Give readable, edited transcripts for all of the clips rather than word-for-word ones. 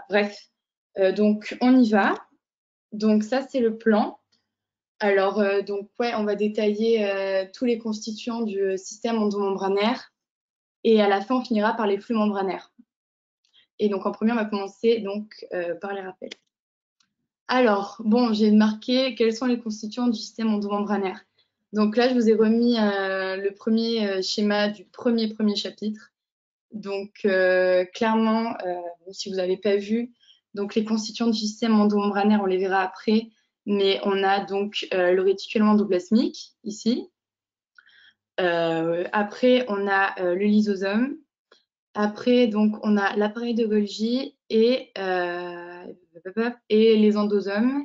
Bref, donc on y va. Donc ça, c'est le plan. Alors, donc ouais, on va détailler tous les constituants du système endomembranaire et à la fin, on finira par les flux membranaires. Et donc en premier, on va commencer donc par les rappels. Alors, bon, j'ai marqué quels sont les constituants du système endomembranaire. Donc là, je vous ai remis le premier schéma du premier chapitre. Donc clairement, bon, si vous n'avez pas vu, donc les constituants du système endomembranaire, on les verra après, mais on a donc le réticulum endoplasmique ici. Après, on a le lysosome. Après, donc, on a l'appareil de Golgi et les endosomes,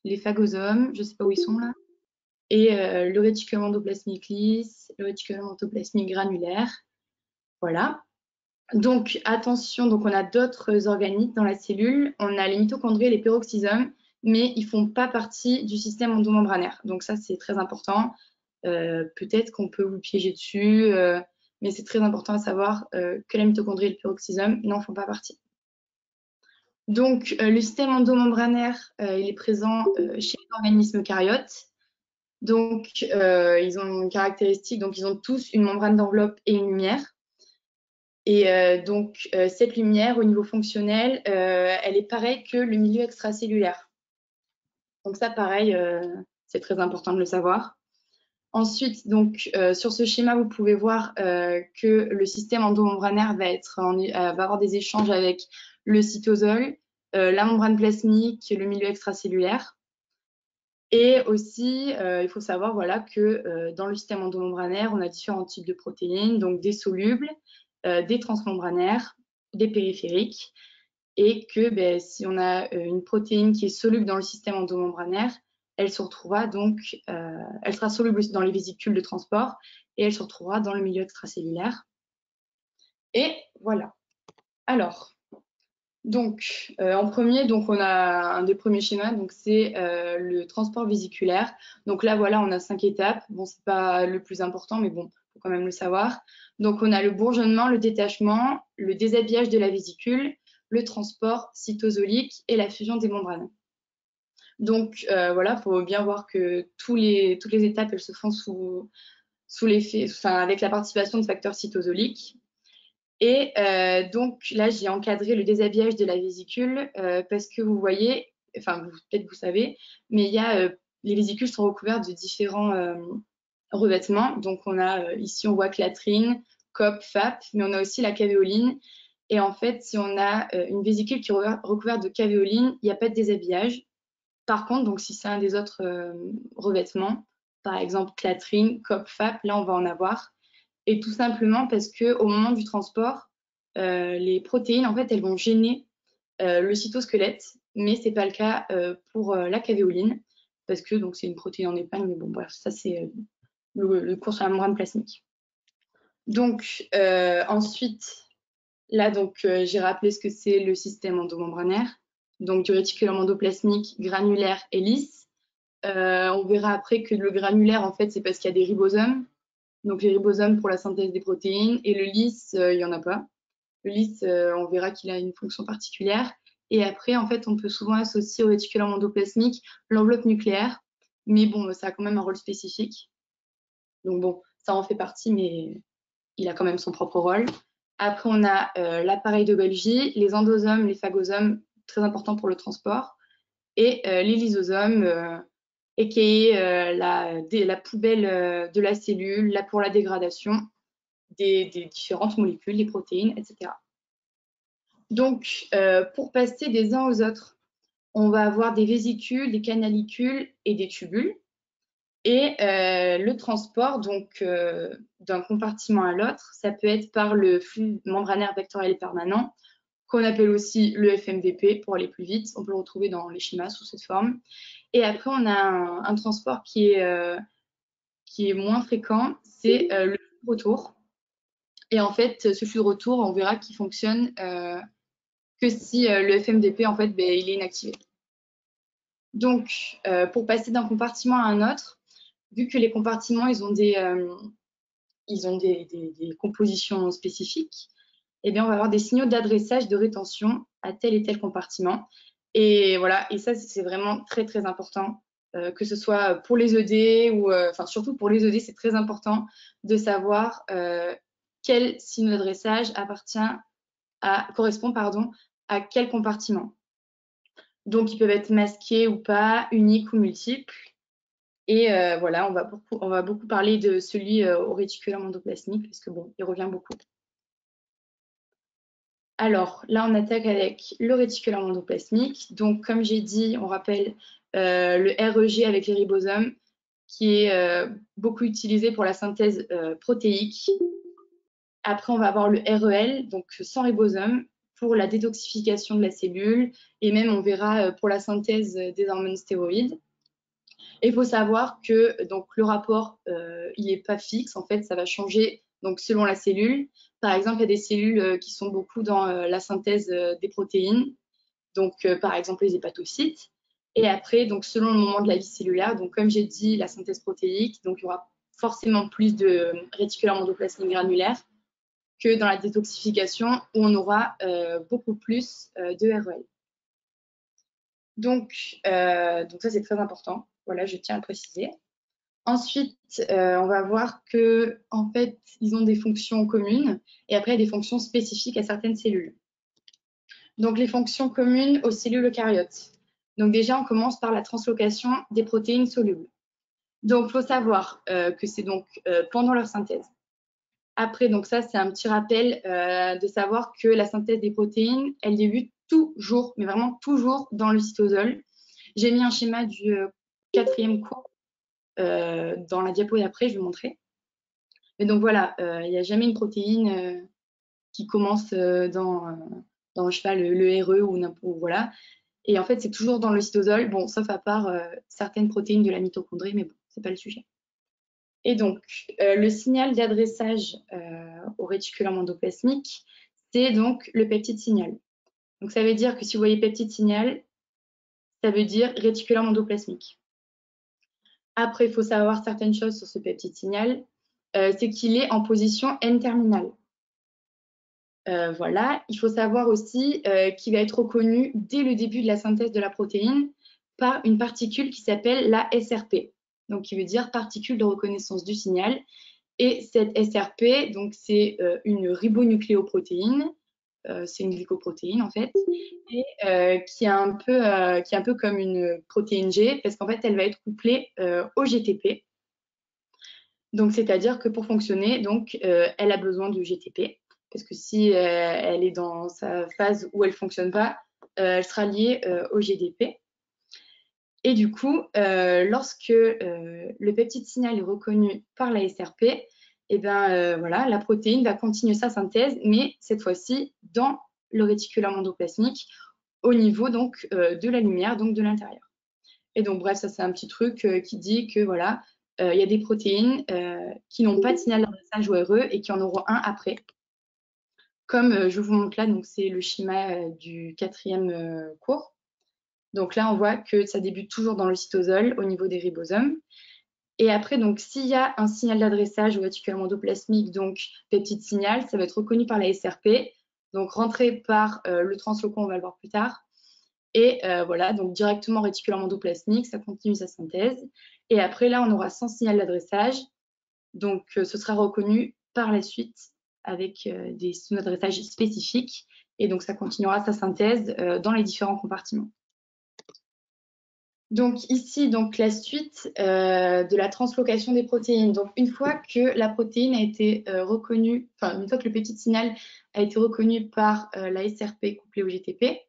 les phagosomes, je ne sais pas où ils sont là, et le réticulum endoplasmique lisse, le réticulum endoplasmique granulaire. Voilà. Donc, attention, donc on a d'autres organites dans la cellule. On a les mitochondries et les peroxysomes, mais ils ne font pas partie du système endomembranaire. Donc ça, c'est très important. Peut-être qu'on peut vous piéger dessus, mais c'est très important à savoir que la mitochondrie et le peroxysome n'en font pas partie. Donc, le système endomembranaire, il est présent chez les organismes eucaryotes. Donc, ils ont une caractéristique, donc ils ont tous une membrane d'enveloppe et une lumière. Et donc, cette lumière, au niveau fonctionnel, elle est pareille que le milieu extracellulaire. Donc ça, pareil, c'est très important de le savoir. Ensuite, donc, sur ce schéma, vous pouvez voir que le système endomembranaire va avoir des échanges avec le cytosol, la membrane plasmique, le milieu extracellulaire. Et aussi, il faut savoir voilà, que dans le système endomembranaire, on a différents types de protéines, donc des solubles, des transmembranaires, des périphériques, et que ben, si on a une protéine qui est soluble dans le système endomembranaire, elle se retrouvera donc, elle sera soluble dans les vésicules de transport et elle se retrouvera dans le milieu extracellulaire. Et voilà. Alors, donc, en premier, donc on a un des premiers schémas, donc c'est le transport vésiculaire. Donc là, voilà, on a 5 étapes. Bon, c'est pas le plus important, mais bon, faut quand même le savoir. Donc, on a le bourgeonnement, le détachement, le déshabillage de la vésicule, le transport cytosolique et la fusion des membranes. Donc, voilà, il faut bien voir que toutes les étapes, elles se font sous l'effet, enfin, avec la participation de facteurs cytosoliques. Et donc là, j'ai encadré le déshabillage de la vésicule parce que vous voyez, enfin peut-être vous savez, mais il y a les vésicules sont recouvertes de différents revêtements. Donc on a ici on voit clatrine, COP, FAP, mais on a aussi la cavéoline. Et en fait, si on a une vésicule qui est recouverte de cavéoline, il n'y a pas de déshabillage. Par contre, donc si c'est un des autres revêtements, par exemple clatrine, COP, FAP, là on va en avoir. Et tout simplement parce qu'au moment du transport, les protéines, en fait, elles vont gêner le cytosquelette, mais ce n'est pas le cas pour la cavéoline, parce que c'est une protéine en épingle, mais bon, bref, ça c'est le cours sur la membrane plasmique. Donc, ensuite, là, j'ai rappelé ce que c'est le système endomembranaire, donc du réticulum endoplasmique granulaire et lisse. On verra après que le granulaire, en fait, c'est parce qu'il y a des ribosomes. Donc les ribosomes pour la synthèse des protéines, et le lisse, il n'y en a pas. Le lisse, on verra qu'il a une fonction particulière. Et après, en fait, on peut souvent associer au réticulum endoplasmique l'enveloppe nucléaire, mais bon, ça a quand même un rôle spécifique. Donc bon, ça en fait partie, mais il a quand même son propre rôle. Après, on a l'appareil de Golgi, les endosomes, les phagosomes, très importants pour le transport, et les lysosomes, et qui est la poubelle de la cellule, là pour la dégradation des différentes molécules, les protéines, etc. Donc, pour passer des uns aux autres, on va avoir des vésicules, des canalicules et des tubules. Et le transport, donc, d'un compartiment à l'autre, ça peut être par le flux membranaire vectoriel et permanent, qu'on appelle aussi le FMVP pour aller plus vite. On peut le retrouver dans les schémas sous cette forme. Et après, on a un transport qui est moins fréquent, c'est le flux de retour. Et en fait, ce flux de retour, on verra qu'il fonctionne que si le FMVP, en fait, il est inactivé. Donc, pour passer d'un compartiment à un autre, vu que les compartiments, ils ont des compositions spécifiques, eh bien, on va avoir des signaux d'adressage de rétention à tel et tel compartiment. Et voilà, et ça, c'est vraiment très, très important, que ce soit pour les ED ou, enfin, surtout pour les ED, c'est très important de savoir quel signe d'adressage correspond, pardon, à quel compartiment. Donc, ils peuvent être masqués ou pas, uniques ou multiples. Et voilà, on va beaucoup parler de celui au réticulum endoplasmique, parce que bon, il revient beaucoup. Alors, là, on attaque avec le réticulum endoplasmique. Donc, comme j'ai dit, on rappelle le REG avec les ribosomes, qui est beaucoup utilisé pour la synthèse protéique. Après, on va avoir le REL, donc sans ribosome, pour la détoxification de la cellule, et même, on verra, pour la synthèse des hormones stéroïdes. Et il faut savoir que donc, le rapport, il n'est pas fixe. En fait, ça va changer donc, selon la cellule. Par exemple, il y a des cellules qui sont beaucoup dans la synthèse des protéines, donc par exemple les hépatocytes. Et après, donc, selon le moment de la vie cellulaire, donc, comme j'ai dit, la synthèse protéique, donc il y aura forcément plus de réticulum endoplasmique granulaire que dans la détoxification où on aura beaucoup plus de REL. Donc ça, c'est très important. Voilà, je tiens à le préciser. Ensuite, on va voir que en fait, ils ont des fonctions communes et après, il y a des fonctions spécifiques à certaines cellules. Donc, les fonctions communes aux cellules eucaryotes. Donc, déjà, on commence par la translocation des protéines solubles. Donc, il faut savoir que c'est donc pendant leur synthèse. Après, donc ça, c'est un petit rappel de savoir que la synthèse des protéines, elle débute toujours, mais vraiment toujours dans le cytosol. J'ai mis un schéma du 4e cours dans la diapo d'après, je vais vous montrer. Mais donc voilà, il n'y a jamais une protéine qui commence dans je sais pas, le RE ou voilà. Et en fait, c'est toujours dans le cytosol, bon, sauf à part certaines protéines de la mitochondrie, mais bon, c'est pas le sujet. Et donc, le signal d'adressage au réticulum endoplasmique, c'est donc le peptide signal. Donc, ça veut dire que si vous voyez peptide signal, ça veut dire réticulum endoplasmique. Après, il faut savoir certaines choses sur ce peptide signal, c'est qu'il est en position N-terminale. Voilà, il faut savoir aussi qu'il va être reconnu dès le début de la synthèse de la protéine par une particule qui s'appelle la SRP, donc qui veut dire particule de reconnaissance du signal. Et cette SRP, donc c'est une ribonucléoprotéine, c'est une glycoprotéine en fait, et qui est un peu comme une protéine G, parce qu'en fait elle va être couplée au GTP. Donc c'est-à-dire que pour fonctionner, donc elle a besoin de GTP, parce que si elle est dans sa phase où elle fonctionne pas, elle sera liée au GDP. Et du coup, lorsque le peptide signal est reconnu par la SRP, et ben voilà, la protéine va continuer sa synthèse, mais cette fois-ci dans le réticulum endoplasmique, au niveau donc de la lumière, donc de l'intérieur. Et donc bref, ça c'est un petit truc qui dit que voilà, il y a des protéines qui n'ont pas de signal d'adressage au RE et qui en auront un après. Comme je vous montre là, donc c'est le schéma du 4e cours. Donc là, on voit que ça débute toujours dans le cytosol au niveau des ribosomes. Et après, donc, s'il y a un signal d'adressage au réticulum endoplasmique, donc peptide signal, ça va être reconnu par la SRP, donc rentré par le translocon, on va le voir plus tard. Et voilà, donc directement réticulum endoplasmique, ça continue sa synthèse. Et après, là, on aura sans signal d'adressage, donc ce sera reconnu par la suite avec des signaux d'adressage spécifiques. Et donc, ça continuera sa synthèse dans les différents compartiments. Donc ici, donc la suite de la translocation des protéines. Donc une fois que la protéine a été reconnue, enfin une fois que le petit signal a été reconnu par la SRP couplée au GTP,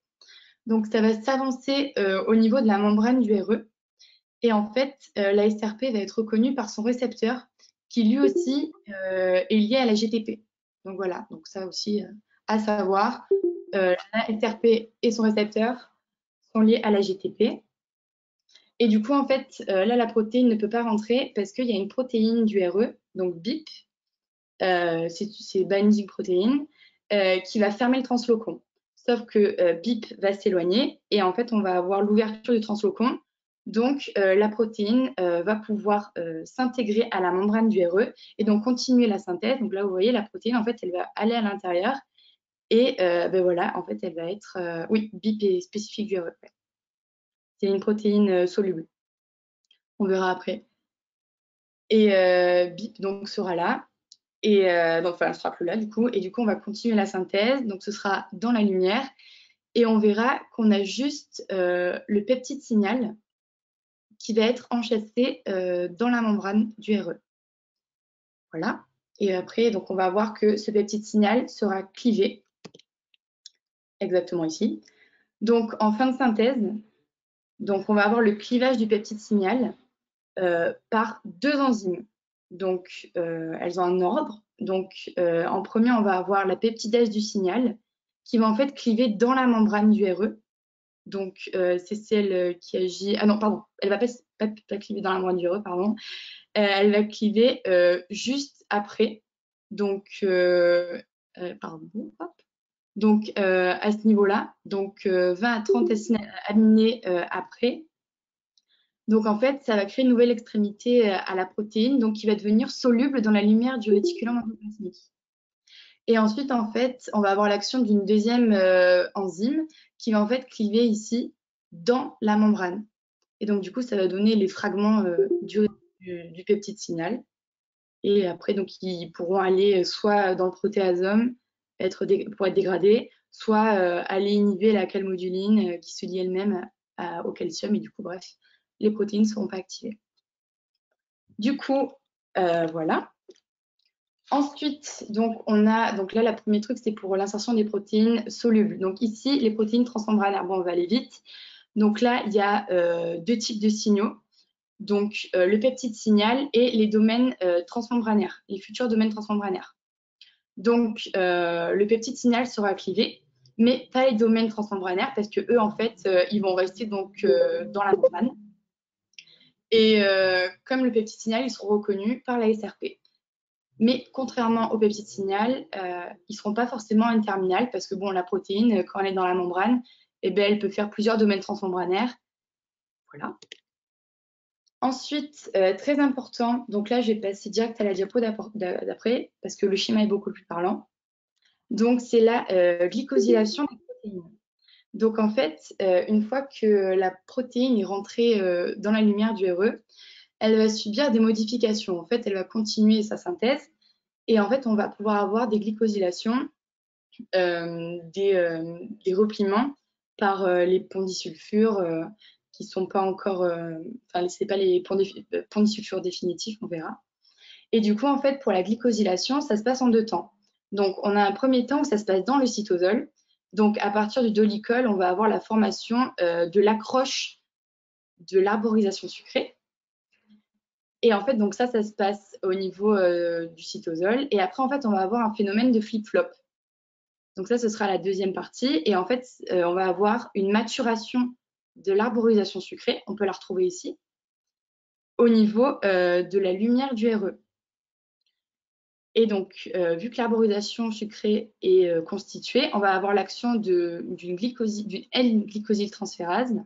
donc ça va s'avancer au niveau de la membrane du RE. Et en fait, la SRP va être reconnue par son récepteur qui lui aussi est lié à la GTP. Donc voilà, donc ça aussi à savoir, la SRP et son récepteur sont liés à la GTP. Et du coup, en fait, là, la protéine ne peut pas rentrer parce qu'il y a une protéine du RE, donc BIP, c'est binding protéine, qui va fermer le translocon. Sauf que BIP va s'éloigner et en fait, on va avoir l'ouverture du translocon. Donc, la protéine va pouvoir s'intégrer à la membrane du RE et donc continuer la synthèse. Donc là, vous voyez, la protéine, en fait, elle va aller à l'intérieur Et ben voilà, en fait, elle va être, oui, BIP est spécifique du RE. Ouais. C'est une protéine soluble. On verra après. Et BIP donc sera là. Et donc, enfin, elle sera plus là du coup. Et du coup, on va continuer la synthèse. Donc, ce sera dans la lumière. Et on verra qu'on a juste le peptide signal qui va être enchâssé dans la membrane du RE. Voilà. Et après, donc, on va voir que ce peptide signal sera clivé, exactement ici. Donc, en fin de synthèse, donc, on va avoir le clivage du peptide signal par deux enzymes. Donc, elles ont un ordre. Donc, en premier, on va avoir la peptidase du signal qui va en fait cliver dans la membrane du RE. Donc, c'est celle qui agit. Ah non, pardon, elle va pas cliver dans la membrane du RE, pardon. Elle va cliver juste après. Donc, pardon, hop. Donc, à ce niveau-là, donc 20 à 30 acides aminés après. Donc, en fait, ça va créer une nouvelle extrémité à la protéine, donc qui va devenir soluble dans la lumière du réticulum endoplasmique. Et ensuite, en fait, on va avoir l'action d'une deuxième enzyme qui va en fait cliver ici dans la membrane. Et donc, du coup, ça va donner les fragments du peptide signal. Et après, donc, ils pourront aller soit dans le protéasome pour être dégradés, soit aller inhiber la calmoduline qui se lie elle-même au calcium. Et du coup, bref, les protéines ne seront pas activées. Du coup, voilà. Ensuite, donc, on a, donc là, le premier truc, c'est pour l'insertion des protéines solubles. Donc ici, les protéines transmembranaires. Bon, on va aller vite. Donc là, il y a deux types de signaux. Donc, le peptide signal et les domaines transmembranaires, les futurs domaines transmembranaires. Donc, le peptide signal sera clivé, mais pas les domaines transmembranaires parce que eux, en fait, ils vont rester donc dans la membrane. Et comme le peptide signal, ils seront reconnus par la SRP. Mais contrairement au peptide signal, ils ne seront pas forcément en terminale parce que bon, la protéine, quand elle est dans la membrane, eh bien, elle peut faire plusieurs domaines transmembranaires. Voilà. Ensuite, très important, donc là, je vais passer direct à la diapo d'après parce que le schéma est beaucoup plus parlant. Donc, c'est la glycosylation des protéines. Donc, en fait, une fois que la protéine est rentrée dans la lumière du RE, elle va subir des modifications. En fait, elle va continuer sa synthèse et en fait, on va pouvoir avoir des glycosylations, des repliements par les ponts disulfures qui ne sont pas encore, enfin, ce n'est pas les ponts disulfures définitifs, on verra. Et du coup, en fait, pour la glycosylation, ça se passe en deux temps. Donc, on a un premier temps où ça se passe dans le cytosol. Donc, à partir du dolichol, on va avoir la formation de l'accroche de l'arborisation sucrée. Et en fait, donc ça se passe au niveau du cytosol. Et après, en fait, on va avoir un phénomène de flip-flop. Donc ça, ce sera la deuxième partie. Et en fait, on va avoir une maturation de l'arborisation sucrée. On peut la retrouver ici, au niveau de la lumière du RE. Et donc, vu que l'arborisation sucrée est constituée, on va avoir l'action d'une L-glycosyltransférase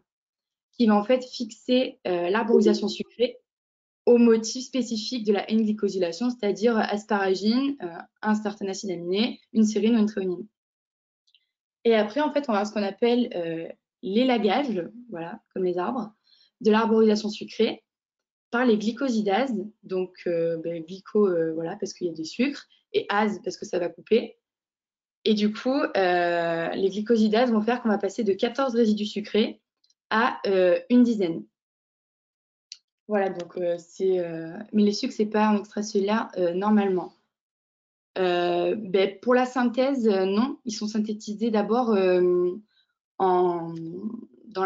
qui va en fait fixer l'arborisation sucrée au motif spécifique de la N-glycosylation, c'est-à-dire asparagine, un certain acide aminé, une sérine ou une thréonine. Et après, en fait, on va avoir ce qu'on appelle l'élagage, voilà, comme les arbres, de l'arborisation sucrée par les glycosidases, donc glyco, voilà, parce qu'il y a des sucres, et ase, parce que ça va couper. Et du coup, les glycosidases vont faire qu'on va passer de 14 résidus sucrés à une dizaine. Voilà, donc c'est. Mais les sucres, c'est pas en extracellulaire normalement. Pour la synthèse, non, ils sont synthétisés d'abord dans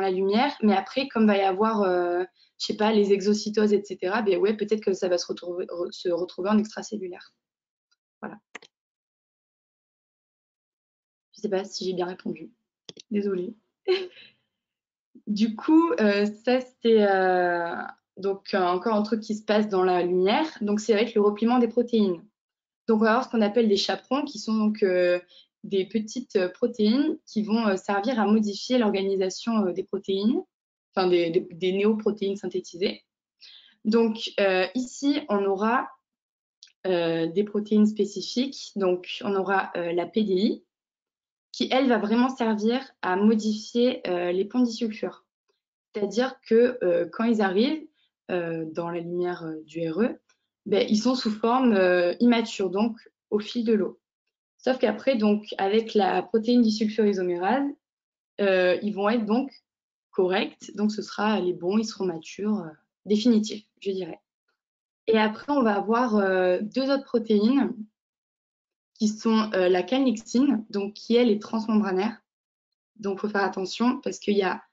la lumière, mais après, comme va y avoir, je sais pas, les exocytoses, etc., ouais, peut-être que ça va se retrouver en extracellulaire. Voilà. Je sais pas si j'ai bien répondu. Désolée. Du coup, ça, c'est donc encore un truc qui se passe dans la lumière. Donc, c'est avec le repliement des protéines. Donc, on va avoir ce qu'on appelle des chaperons, qui sont donc des petites protéines qui vont servir à modifier l'organisation des protéines, enfin des néoprotéines synthétisées. Donc, ici, on aura des protéines spécifiques. Donc, on aura la PDI, qui, elle, va vraiment servir à modifier les ponts disulfure. C'est-à-dire que quand ils arrivent dans la lumière du RE, ben, ils sont sous forme immature, donc au fil de l'eau. Sauf qu'après, donc, avec la protéine disulfurisomérase, ils vont être donc corrects. Donc, ce sera les bons, ils seront matures, définitifs, je dirais. Et après, on va avoir deux autres protéines qui sont la calnexine, donc qui, elle, est transmembranaire. Donc, il faut faire attention parce qu'il y a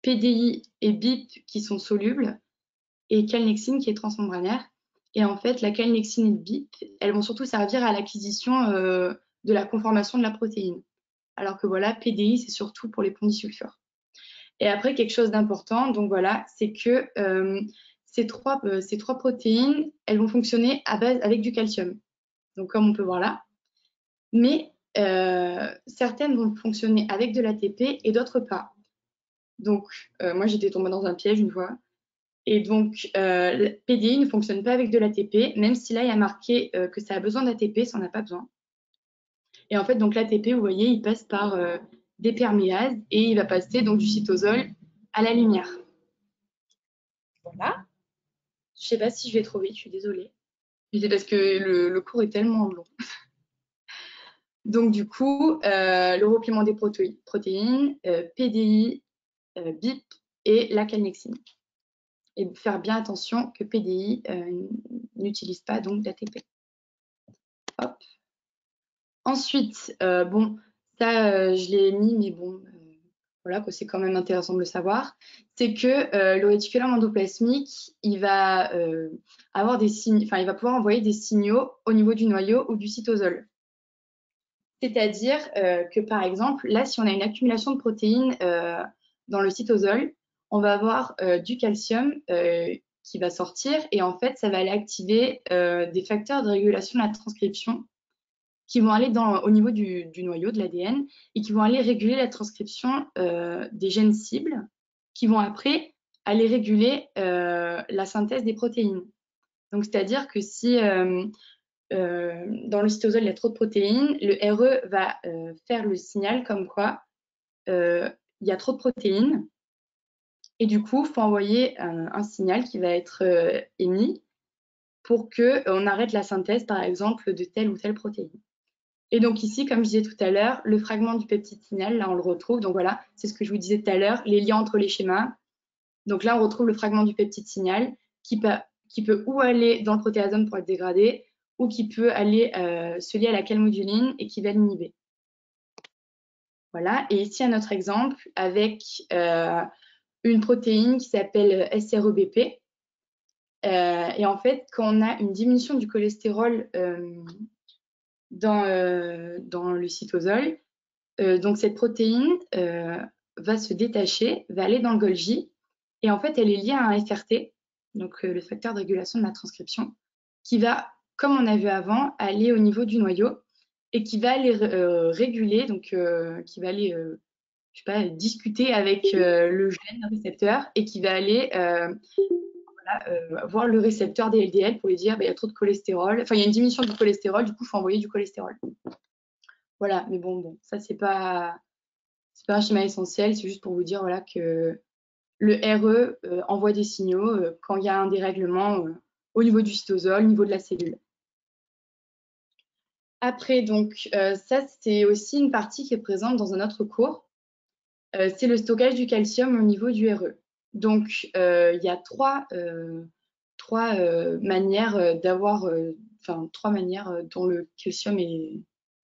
PDI et BIP qui sont solubles et calnexine qui est transmembranaire. Et en fait, la calnexine et le BIP, elles vont surtout servir à l'acquisition de la conformation de la protéine. Alors que voilà, PDI, c'est surtout pour les ponts disulfure. Et après, quelque chose d'important, donc voilà, c'est que ces trois protéines, elles vont fonctionner à base avec du calcium. Donc comme on peut voir là. Mais certaines vont fonctionner avec de l'ATP et d'autres pas. Donc moi, j'étais tombée dans un piège une fois. Et donc, PDI ne fonctionne pas avec de l'ATP, même si là, il y a marqué que ça a besoin d'ATP, ça n'en a pas besoin. Et en fait, donc l'ATP, vous voyez, il passe par des perméases et il va passer donc du cytosol à la lumière. Voilà. Je ne sais pas si je vais trop vite, je suis désolée. Mais c'est parce que le cours est tellement long. Donc, du coup, le repliement des protéines, PDI, BIP et la calnexine. Et faire bien attention que PDI n'utilise pas donc d'ATP. Hop. Ensuite, bon, ça, je l'ai mis, mais bon, voilà, c'est quand même intéressant de le savoir. C'est que le réticulum endoplasmique, il va avoir des signes, enfin, il va pouvoir envoyer des signaux au niveau du noyau ou du cytosol. C'est-à-dire que, par exemple, là, si on a une accumulation de protéines dans le cytosol, on va avoir du calcium qui va sortir et en fait, ça va aller activer des facteurs de régulation de la transcription qui vont aller au niveau du noyau de l'ADN et qui vont aller réguler la transcription des gènes cibles qui vont après aller réguler la synthèse des protéines. Donc, c'est-à-dire que si dans le cytosol, il y a trop de protéines, le RE va faire le signal comme quoi il y a trop de protéines et du coup, il faut envoyer un signal qui va être émis pour qu'on arrête la synthèse, par exemple, de telle ou telle protéine. Et donc ici, comme je disais tout à l'heure, le fragment du peptide signal, là on le retrouve. Donc voilà, c'est ce que je vous disais tout à l'heure, les liens entre les schémas. Donc là, on retrouve le fragment du peptide signal qui peut ou aller dans le protéasome pour être dégradé ou qui peut aller se lier à la calmoduline et qui va l'inhiber. Voilà, et ici un autre exemple avec une protéine qui s'appelle SREBP. Et en fait, quand on a une diminution du cholestérol dans le cytosol, donc cette protéine va se détacher, va aller dans le Golgi, et en fait elle est liée à un FRT, donc le facteur de régulation de la transcription, qui va, comme on a vu avant, aller au niveau du noyau et qui va aller réguler, donc qui va aller, je sais pas, discuter avec le gène récepteur et qui va aller voir le récepteur des LDL pour lui dire bah, il y a trop de cholestérol, enfin il y a une diminution du cholestérol, du coup il faut envoyer du cholestérol. Voilà, mais bon, ça c'est pas un schéma essentiel, c'est juste pour vous dire voilà, que le RE envoie des signaux quand il y a un dérèglement au niveau du cytosol, au niveau de la cellule. Après, donc, ça, c'est aussi une partie qui est présente dans un autre cours. C'est le stockage du calcium au niveau du RE. Donc, il y a trois manières d'avoir, enfin, trois manières dont le calcium est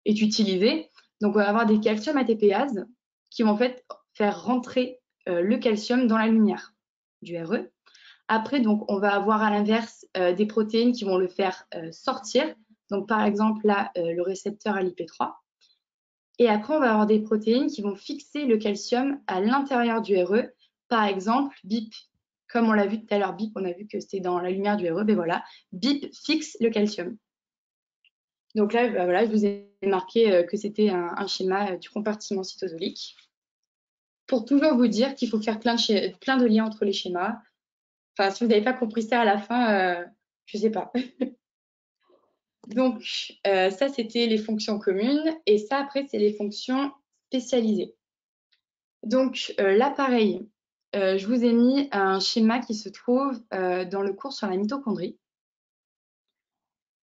utilisé. Donc, on va avoir des calcium ATPases qui vont en fait faire rentrer le calcium dans la lumière du RE. Après, donc, on va avoir à l'inverse des protéines qui vont le faire sortir. Donc, par exemple, là, le récepteur ALIP3. Et après, on va avoir des protéines qui vont fixer le calcium à l'intérieur du RE. Par exemple, BIP. Comme on l'a vu tout à l'heure, BIP, on a vu que c'était dans la lumière du RE. Ben voilà, BIP fixe le calcium. Donc là, ben voilà, je vous ai marqué que c'était un schéma du compartiment cytosolique. Pour toujours vous dire qu'il faut faire plein de liens entre les schémas. Enfin, si vous n'avez pas compris ça à la fin, je ne sais pas. Donc, ça, c'était les fonctions communes. Et ça, après, c'est les fonctions spécialisées. Donc, là, pareil, je vous ai mis un schéma qui se trouve dans le cours sur la mitochondrie.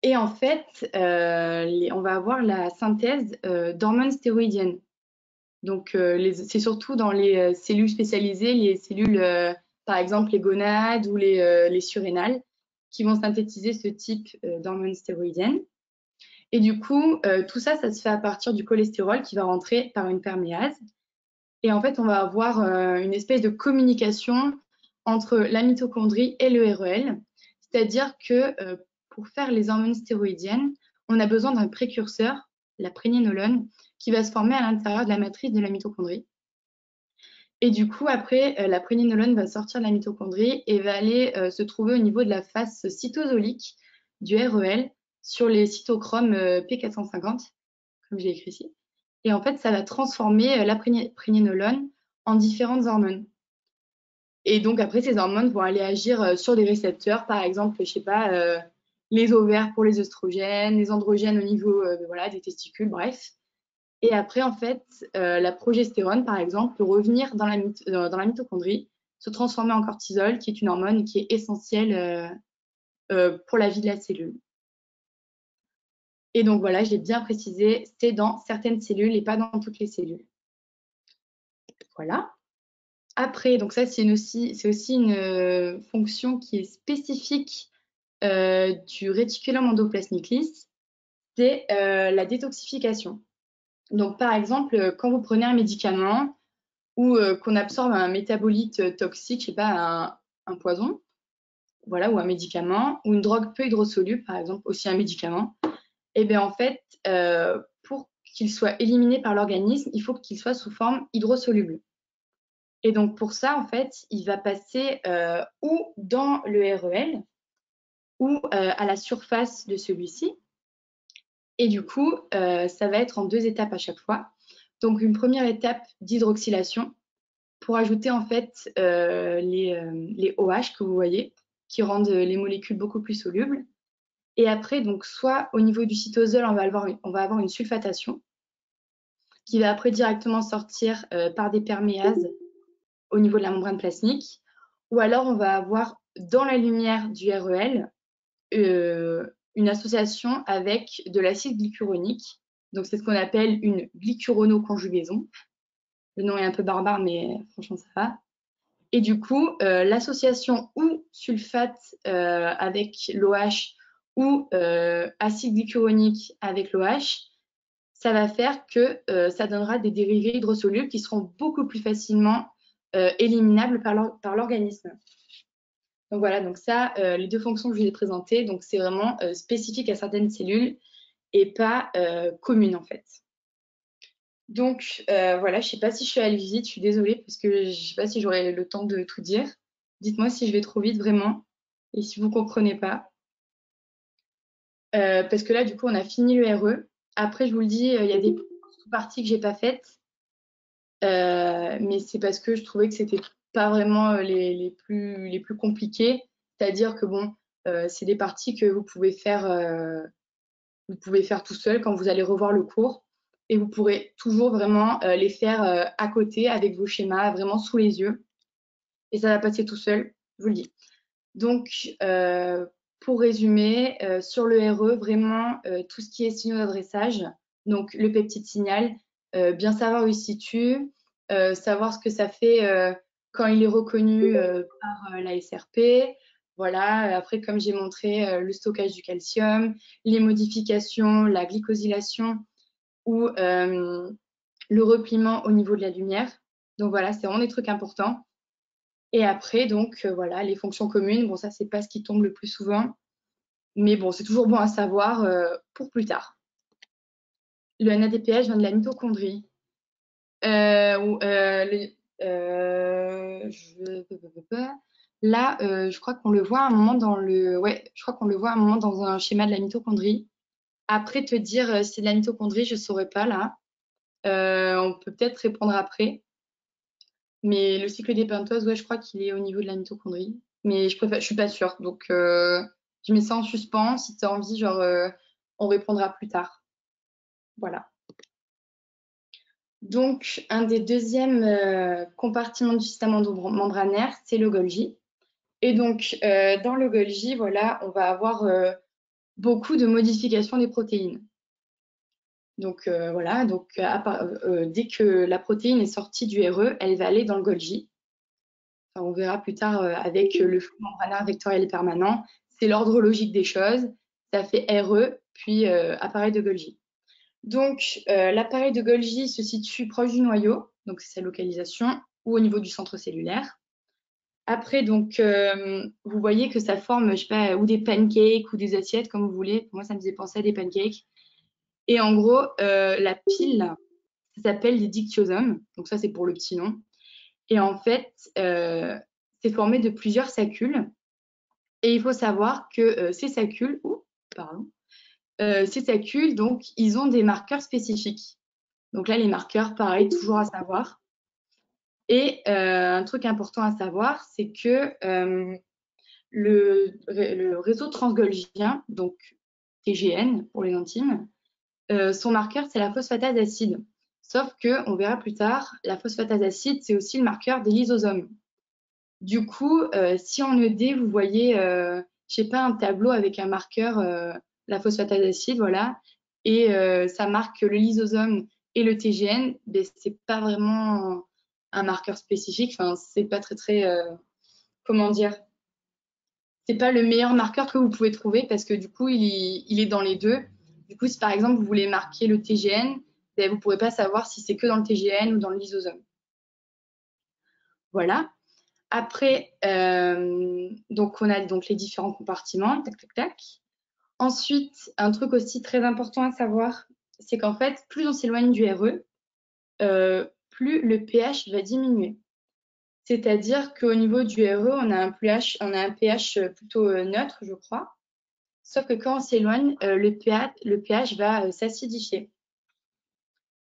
Et en fait, on va avoir la synthèse d'hormones stéroïdiennes. Donc, c'est surtout dans les cellules spécialisées, les cellules, par exemple, les gonades ou les surrénales, qui vont synthétiser ce type d'hormones stéroïdiennes. Et du coup, tout ça, ça se fait à partir du cholestérol qui va rentrer par une perméase. Et en fait, on va avoir une espèce de communication entre la mitochondrie et le REL. C'est-à-dire que pour faire les hormones stéroïdiennes, on a besoin d'un précurseur, la prégnénolone, qui va se former à l'intérieur de la matrice de la mitochondrie. Et du coup, après, la prégnénolone va sortir de la mitochondrie et va aller se trouver au niveau de la face cytosolique du REL sur les cytochromes P450, comme j'ai écrit ici. Et en fait, ça va transformer la prégnénolone en différentes hormones. Et donc, après, ces hormones vont aller agir sur des récepteurs, par exemple, je sais pas, les ovaires pour les œstrogènes, les androgènes au niveau voilà, des testicules, bref. Et après, en fait, la progestérone, par exemple, peut revenir dans la mitochondrie, se transformer en cortisol, qui est une hormone qui est essentielle pour la vie de la cellule. Et donc voilà, je l'ai bien précisé, c'est dans certaines cellules et pas dans toutes les cellules. Voilà. Après, donc ça, c'est aussi une fonction qui est spécifique du réticulum endoplasmique lisse, c'est la détoxification. Donc, par exemple, quand vous prenez un médicament ou qu'on absorbe un métabolite toxique, je sais pas, un poison, voilà, ou un médicament, ou une drogue peu hydrosoluble, par exemple, aussi un médicament, et bien en fait, pour qu'il soit éliminé par l'organisme, il faut qu'il soit sous forme hydrosoluble. Et donc pour ça, en fait, il va passer ou dans le REL ou à la surface de celui-ci. Et du coup, ça va être en 2 étapes à chaque fois. Donc une première étape d'hydroxylation pour ajouter en fait les OH que vous voyez, qui rendent les molécules beaucoup plus solubles. Et après, donc soit au niveau du cytosol, on va avoir une sulfatation qui va après directement sortir par des perméases au niveau de la membrane plasmique, ou alors on va avoir dans la lumière du REL une association avec de l'acide glycuronique. Donc c'est ce qu'on appelle une glycuronoconjugaison. Le nom est un peu barbare, mais franchement ça va. Et du coup, l'association ou sulfate avec l'OH ou acide glycuronique avec l'OH, ça va faire que ça donnera des dérivés hydrosolubles qui seront beaucoup plus facilement éliminables par l'organisme. Donc voilà, donc ça, les 2 fonctions que je vous ai présentées, donc c'est vraiment spécifique à certaines cellules et pas commune en fait. Donc voilà, je ne sais pas si je suis allée vite, je suis désolée parce que je ne sais pas si j'aurai le temps de tout dire. Dites-moi si je vais trop vite vraiment et si vous ne comprenez pas. Parce que là, du coup, on a fini le RE. Après, je vous le dis, il y a des sous-parties que je n'ai pas faites. Mais c'est parce que je trouvais que c'était pas vraiment les plus compliquées. C'est-à-dire que bon, c'est des parties que vous pouvez faire tout seul quand vous allez revoir le cours. Et vous pourrez toujours vraiment les faire à côté avec vos schémas vraiment sous les yeux. Et ça va passer tout seul, je vous le dis. Donc, pour résumer, sur le RE, vraiment tout ce qui est signaux d'adressage, donc le peptide signal, bien savoir où il se situe, savoir ce que ça fait quand il est reconnu par la SRP. Voilà, après, comme j'ai montré, le stockage du calcium, les modifications, la glycosylation ou le repliement au niveau de la lumière. Donc voilà, c'est vraiment des trucs importants. Et après, donc voilà, les fonctions communes, bon, ça, c'est pas ce qui tombe le plus souvent, mais bon, c'est toujours bon à savoir pour plus tard. Le NADPH vient de la mitochondrie. Là, je crois qu'on le voit à un moment je crois qu'on le voit à un moment dans un schéma de la mitochondrie. Après, te dire si c'est de la mitochondrie, je saurais pas là. On peut peut-être répondre après. Mais le cycle des pentoses, ouais, je crois qu'il est au niveau de la mitochondrie. Mais je suis pas sûre. Donc, je mets ça en suspens. Si tu as envie, genre, on répondra plus tard. Voilà. Donc, un des deuxièmes compartiments du système endomembranaire, c'est le Golgi. Et donc, dans le Golgi, voilà, on va avoir beaucoup de modifications des protéines. Donc, voilà, donc, dès que la protéine est sortie du RE, elle va aller dans le Golgi. Enfin, on verra plus tard avec le flux membranaire vectoriel et permanent. C'est l'ordre logique des choses. Ça fait RE, puis appareil de Golgi. Donc, l'appareil de Golgi se situe proche du noyau, donc c'est sa localisation, ou au niveau du centre cellulaire. Après, donc, vous voyez que ça forme, je sais pas, ou des pancakes ou des assiettes, comme vous voulez. Moi, ça me faisait penser à des pancakes. Et en gros, la pile, ça s'appelle les dictyosomes. Donc ça, c'est pour le petit nom. Et en fait, c'est formé de plusieurs sacules. Et il faut savoir que ces sacules, ces sacules, donc, ils ont des marqueurs spécifiques. Donc là, les marqueurs, pareil, toujours à savoir. Et un truc important à savoir, c'est que le réseau transgolgien, donc TGN pour les intimes, son marqueur, c'est la phosphatase acide. Sauf que, on verra plus tard, la phosphatase acide, c'est aussi le marqueur des lysosomes. Du coup, si en ED, vous voyez, je sais pas, un tableau avec un marqueur, la phosphatase acide, voilà, et ça marque le lysosome et le TGN, ben, c'est pas vraiment un marqueur spécifique, enfin, c'est pas très, comment dire, c'est pas le meilleur marqueur que vous pouvez trouver parce que du coup, il est dans les deux. Du coup, si par exemple, vous voulez marquer le TGN, ben, vous ne pourrez pas savoir si c'est que dans le TGN ou dans le lysosome. Voilà. Après, donc on a donc les différents compartiments, tac, tac, tac. Ensuite, un truc aussi très important à savoir, c'est qu'en fait, plus on s'éloigne du RE, plus le pH va diminuer. C'est-à-dire qu'au niveau du RE, on a un pH plutôt neutre, je crois. Sauf que quand on s'éloigne, le pH va s'acidifier.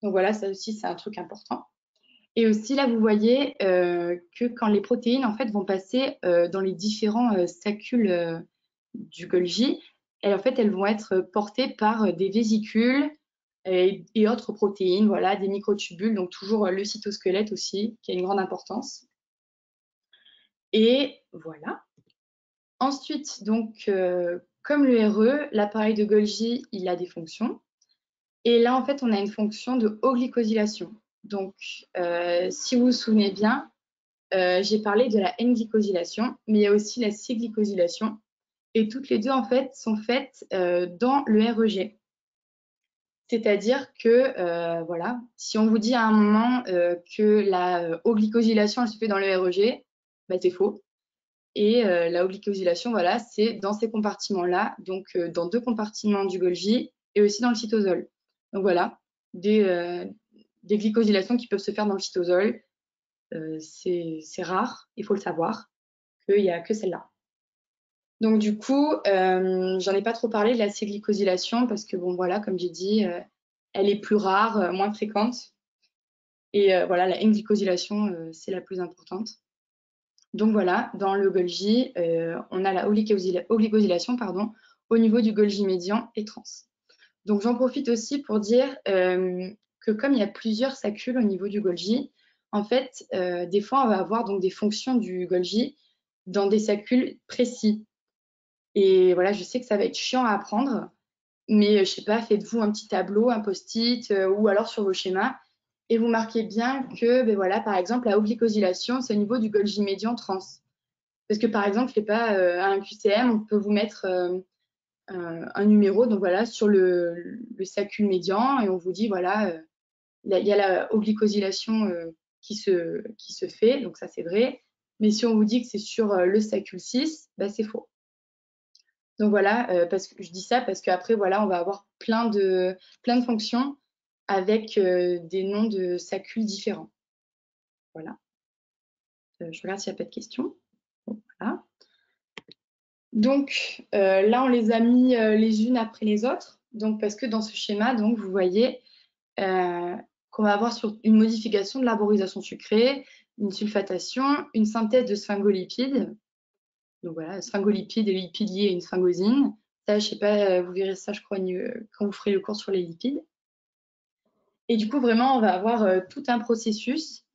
Donc voilà, ça aussi, c'est un truc important. Et aussi, là, vous voyez que quand les protéines, en fait, vont passer dans les différents sacules du Golgi, et en fait, elles vont être portées par des vésicules et autres protéines, voilà, des microtubules, donc toujours le cytosquelette aussi, qui a une grande importance. Et voilà. Ensuite, donc, comme le RE, l'appareil de Golgi, il a des fonctions. Et là, en fait, on a une fonction de haute glycosylation. Donc, si vous vous souvenez bien, j'ai parlé de la N-glycosylation, mais il y a aussi la C-glycosylation. Et toutes les deux, en fait, sont faites dans le REG. C'est-à-dire que, voilà, si on vous dit à un moment que la haute glycosylation, elle se fait dans le REG, bah, c'est faux. Et la haute glycosylation, voilà, c'est dans ces compartiments-là, donc dans deux compartiments du Golgi et aussi dans le cytosol. Donc voilà, des glycosylations qui peuvent se faire dans le cytosol. C'est rare, il faut le savoir, qu'il n'y a que celle-là. Donc du coup, j'en ai pas trop parlé de la C-glycosylation parce que bon voilà, comme j'ai dit, elle est plus rare, moins fréquente. Et voilà, la N-glycosylation, c'est la plus importante. Donc voilà, dans le Golgi, on a la oligosylation au niveau du Golgi médian et trans. Donc j'en profite aussi pour dire que comme il y a plusieurs sacules au niveau du Golgi, en fait, des fois, on va avoir donc des fonctions du Golgi dans des sacules précis. Et voilà, je sais que ça va être chiant à apprendre, mais je sais pas, faites-vous un petit tableau, un post-it, ou alors sur vos schémas, et vous marquez bien que, ben voilà, par exemple, la oligosylation, c'est au niveau du Golgi médian trans. Parce que par exemple, je sais pas, à un QCM, on peut vous mettre un numéro, donc voilà, sur le sacule médian, et on vous dit, voilà, il y a la oligosylation qui se fait, donc ça c'est vrai. Mais si on vous dit que c'est sur le sacule 6, bah, c'est faux. Donc voilà, parce que je dis ça parce qu'après, voilà, on va avoir plein de fonctions avec des noms de sacules différents. Voilà. Je regarde s'il n'y a pas de questions. Bon, voilà. Donc là, on les a mis les unes après les autres. Donc parce que dans ce schéma, donc vous voyez qu'on va avoir sur une modification de l'arborisation sucrée, une sulfatation, une synthèse de sphingolipides. Donc voilà, sphingolipides et lipides liés à une sphingosine. Ça, je sais pas, vous verrez ça, je crois, quand vous ferez le cours sur les lipides. Et du coup, vraiment, on va avoir tout un processus,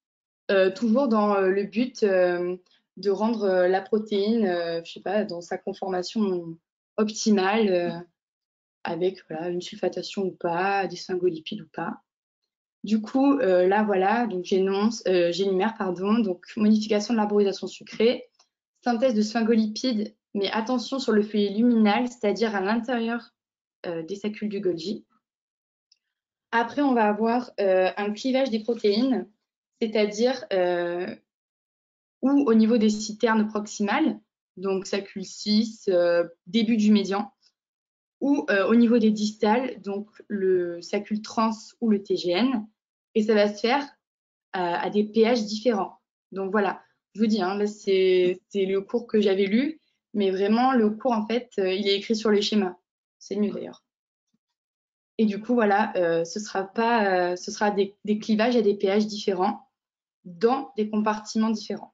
toujours dans le but de rendre la protéine, je sais pas, dans sa conformation optimale, avec voilà, une sulfatation ou pas, des sphingolipides ou pas. Du coup, là, voilà, donc j'énumère, pardon, donc modification de l'arborisation sucrée, synthèse de sphingolipides, mais attention sur le feuillet luminal, c'est-à-dire à l'intérieur des saccules du Golgi. Après, on va avoir un clivage des protéines, c'est-à-dire ou au niveau des citernes proximales, donc sacule 6, début du médian, ou au niveau des distales, donc le sacule trans ou le TGN, et ça va se faire à des pH différents. Donc voilà, je vous dis, hein, là c'est le cours que j'avais lu, mais vraiment le cours en fait, il est écrit sur les schémas. C'est mieux d'ailleurs. Et du coup, voilà, ce sera des clivages à des pH différents dans des compartiments différents.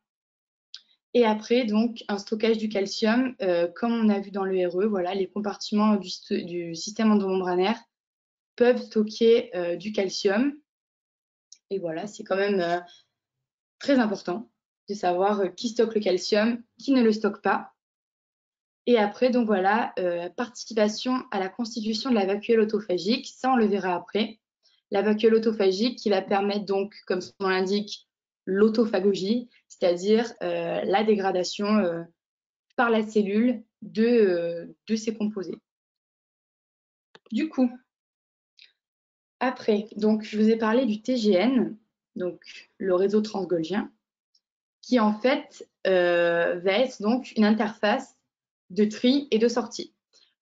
Et après, donc, un stockage du calcium, comme on a vu dans le RE, voilà, les compartiments du système endomembranaire peuvent stocker du calcium. Et voilà, c'est quand même très important de savoir qui stocke le calcium, qui ne le stocke pas. Et après, donc voilà, participation à la constitution de la vacuole autophagique, ça on le verra après. La vacuole autophagique qui va permettre donc, comme son nom l'indique, l'autophagogie, c'est-à-dire la dégradation par la cellule de ces composés. Du coup, après, donc je vous ai parlé du TGN, donc le réseau transgolgien, qui en fait va être donc une interface de tri et de sortie.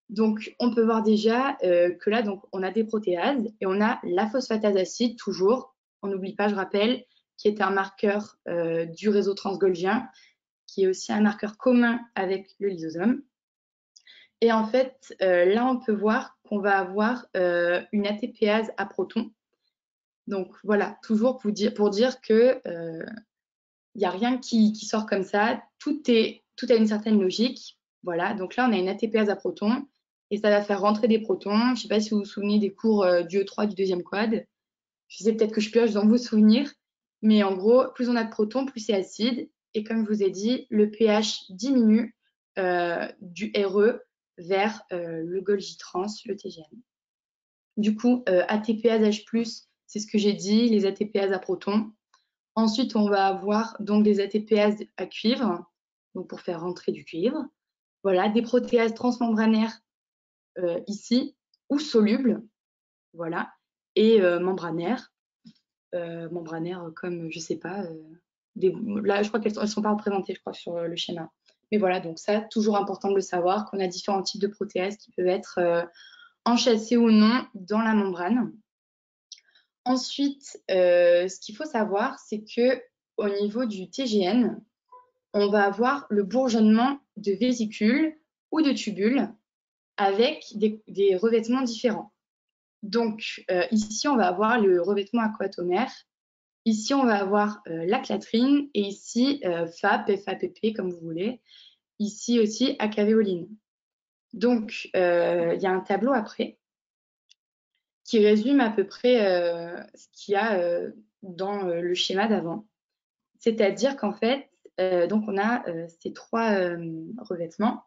Donc, on peut voir déjà que là, donc, on a des protéases et on a la phosphatase acide, toujours. On n'oublie pas, je rappelle, qui est un marqueur du réseau transgolgien, qui est aussi un marqueur commun avec le lysosome. Et en fait, là, on peut voir qu'on va avoir une ATPase à protons. Donc, voilà, toujours pour dire que il n'y a rien qui sort comme ça. Tout a une certaine logique. Voilà, donc là, on a une ATPase à protons et ça va faire rentrer des protons. Je ne sais pas si vous vous souvenez des cours du E3 du deuxième quad. Je sais peut-être que je pioche dans vos souvenirs, mais en gros, plus on a de protons, plus c'est acide. Et comme je vous ai dit, le pH diminue du RE vers le Golgi trans, le TGN. Du coup, ATPase H+, c'est ce que j'ai dit, les ATPases à protons. Ensuite, on va avoir donc des ATPases à cuivre, donc pour faire rentrer du cuivre. Voilà, des protéases transmembranaires ici, ou solubles, voilà, et membranaires. Membranaires comme, je sais pas, là, je crois qu'elles ne sont pas représentées, je crois, sur le schéma. Mais voilà, donc ça, toujours important de le savoir, qu'on a différents types de protéases qui peuvent être enchâssées ou non dans la membrane. Ensuite, ce qu'il faut savoir, c'est que au niveau du TGN, on va avoir le bourgeonnement de vésicules ou de tubules avec des revêtements différents. Donc, ici, on va avoir le revêtement aquatomère. Ici, on va avoir la clatrine et ici, FAP, FAPP, comme vous voulez. Ici aussi, acavéoline. Donc, il y a un tableau après qui résume à peu près ce qu'il y a dans le schéma d'avant. C'est-à-dire qu'en fait, donc on a ces trois revêtements.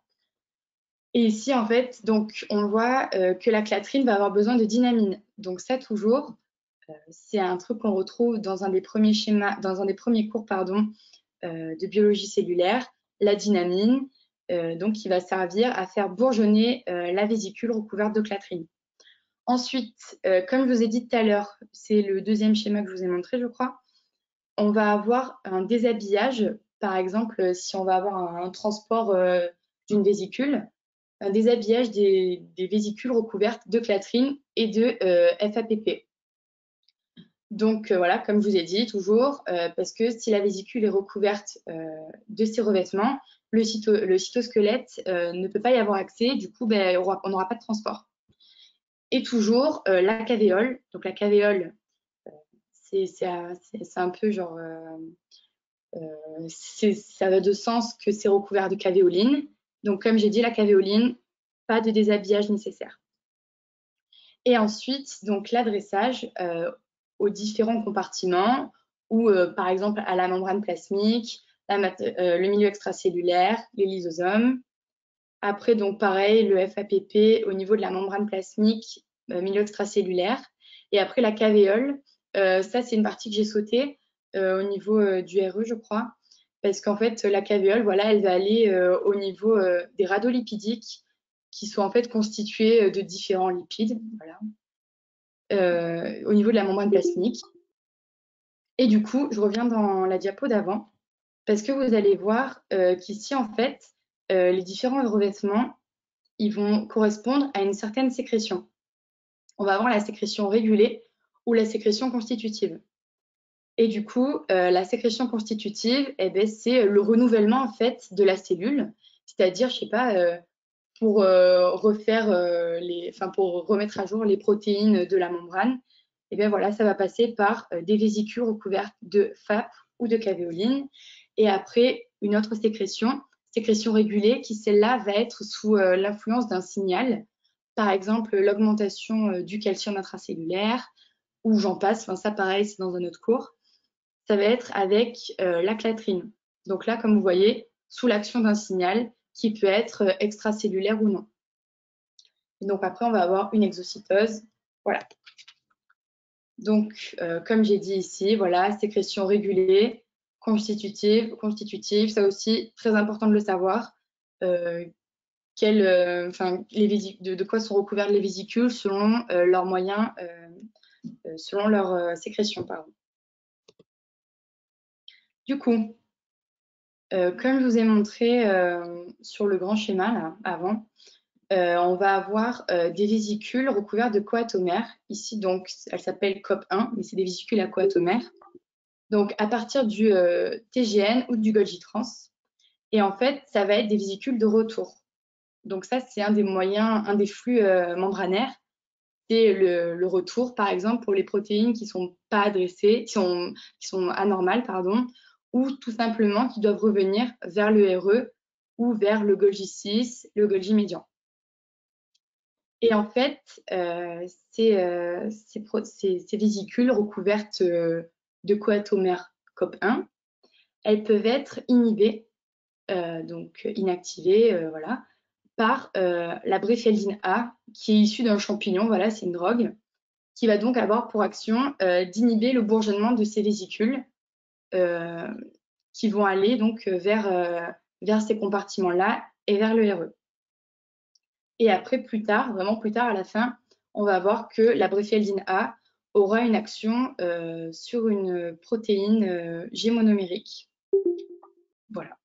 Et ici, en fait, donc on voit que la clatrine va avoir besoin de dynamine. Donc ça, toujours, c'est un truc qu'on retrouve dans un des premiers schémas, dans un des premiers cours, pardon, de biologie cellulaire, la dynamine, donc qui va servir à faire bourgeonner la vésicule recouverte de clatrine. Ensuite, comme je vous ai dit tout à l'heure, c'est le deuxième schéma que je vous ai montré, je crois, on va avoir un déshabillage. Par exemple, si on va avoir un transport d'une vésicule, un déshabillage des vésicules recouvertes de clatrine et de FAPP. Donc voilà, comme je vous ai dit, toujours, parce que si la vésicule est recouverte de ces revêtements, le cytosquelette ne peut pas y avoir accès, du coup, ben, on n'aura pas de transport. Et toujours la cavéole. Donc la cavéole, c'est un peu genre, ça va de sens que c'est recouvert de cavéoline. Donc comme j'ai dit, la cavéoline, pas de déshabillage nécessaire. Et ensuite, donc l'adressage aux différents compartiments ou par exemple à la membrane plasmique, le milieu extracellulaire, les lysosomes. Après, donc pareil, le FAPP au niveau de la membrane plasmique, milieu extracellulaire. Et après, la cavéole, ça, c'est une partie que j'ai sautée au niveau du RE, je crois. Parce qu'en fait, la cavéole, voilà, elle va aller au niveau des radolipidiques qui sont en fait constitués de différents lipides, voilà, au niveau de la membrane plasmique. Et du coup, je reviens dans la diapo d'avant parce que vous allez voir qu'ici, en fait, les différents revêtements, ils vont correspondre à une certaine sécrétion. On va avoir la sécrétion régulée ou la sécrétion constitutive. Et du coup, la sécrétion constitutive, eh ben, c'est le renouvellement en fait de la cellule, c'est-à-dire, je sais pas, pour refaire pour remettre à jour les protéines de la membrane. Et bien voilà, ça va passer par des vésicules recouvertes de FAP ou de cavéoline. Et après, une autre sécrétion régulée, qui celle-là va être sous l'influence d'un signal, par exemple l'augmentation du calcium intracellulaire, ou j'en passe, enfin ça pareil, c'est dans un autre cours. Ça va être avec la clatrine. Donc là, comme vous voyez, sous l'action d'un signal qui peut être extracellulaire ou non. Et donc après, on va avoir une exocytose. Voilà. Donc, comme j'ai dit ici, voilà, sécrétion régulée, constitutive, ça aussi, très important de le savoir. De quoi sont recouvertes les vésicules selon leurs moyens, selon leur sécrétion, pardon. Du coup, comme je vous ai montré sur le grand schéma là, avant, on va avoir des vésicules recouvertes de coatomères. Ici, donc, elle s'appelle COP1, mais c'est des vésicules à coatomères. Donc, à partir du TGN ou du Golgi trans. Et en fait, ça va être des vésicules de retour. Donc, ça, c'est un des moyens, un des flux membranaires. C'est le retour, par exemple, pour les protéines qui ne sont pas adressées, qui sont anormales, pardon, ou tout simplement qui doivent revenir vers le RE ou vers le Golgi 6, le Golgi médian. Et en fait, ces vésicules recouvertes de coatomères COP1, elles peuvent être inhibées, donc inactivées, voilà, par la bréfialdine A, qui est issue d'un champignon, voilà, c'est une drogue, qui va donc avoir pour action d'inhiber le bourgeonnement de ces vésicules qui vont aller donc vers ces compartiments-là et vers le RE. Et après, plus tard, vraiment plus tard à la fin, on va voir que la bréfialdine A aura une action sur une protéine G monomérique. Voilà.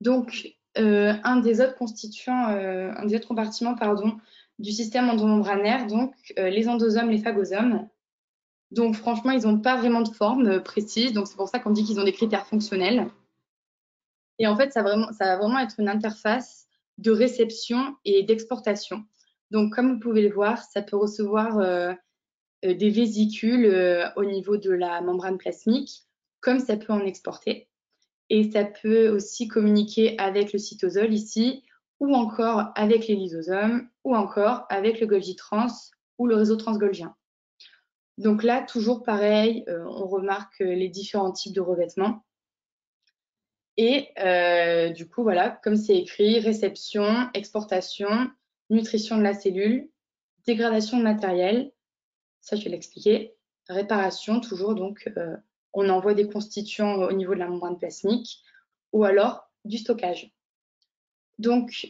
Donc, un des autres compartiments du système endomembranaire, donc les endosomes, les phagosomes. Donc, franchement, ils n'ont pas vraiment de forme précise, donc c'est pour ça qu'on dit qu'ils ont des critères fonctionnels. Et en fait, ça va vraiment être une interface de réception et d'exportation. Donc, comme vous pouvez le voir, ça peut recevoir des vésicules au niveau de la membrane plasmique, comme ça peut en exporter. Et ça peut aussi communiquer avec le cytosol ici, ou encore avec les lysosomes, ou encore avec le Golgi trans ou le réseau transgolgien. Donc là, toujours pareil, on remarque les différents types de revêtements. Et du coup, voilà, comme c'est écrit, réception, exportation, nutrition de la cellule, dégradation de matériel, ça je vais l'expliquer, réparation, toujours, donc on envoie des constituants au niveau de la membrane plasmique, ou alors du stockage. Donc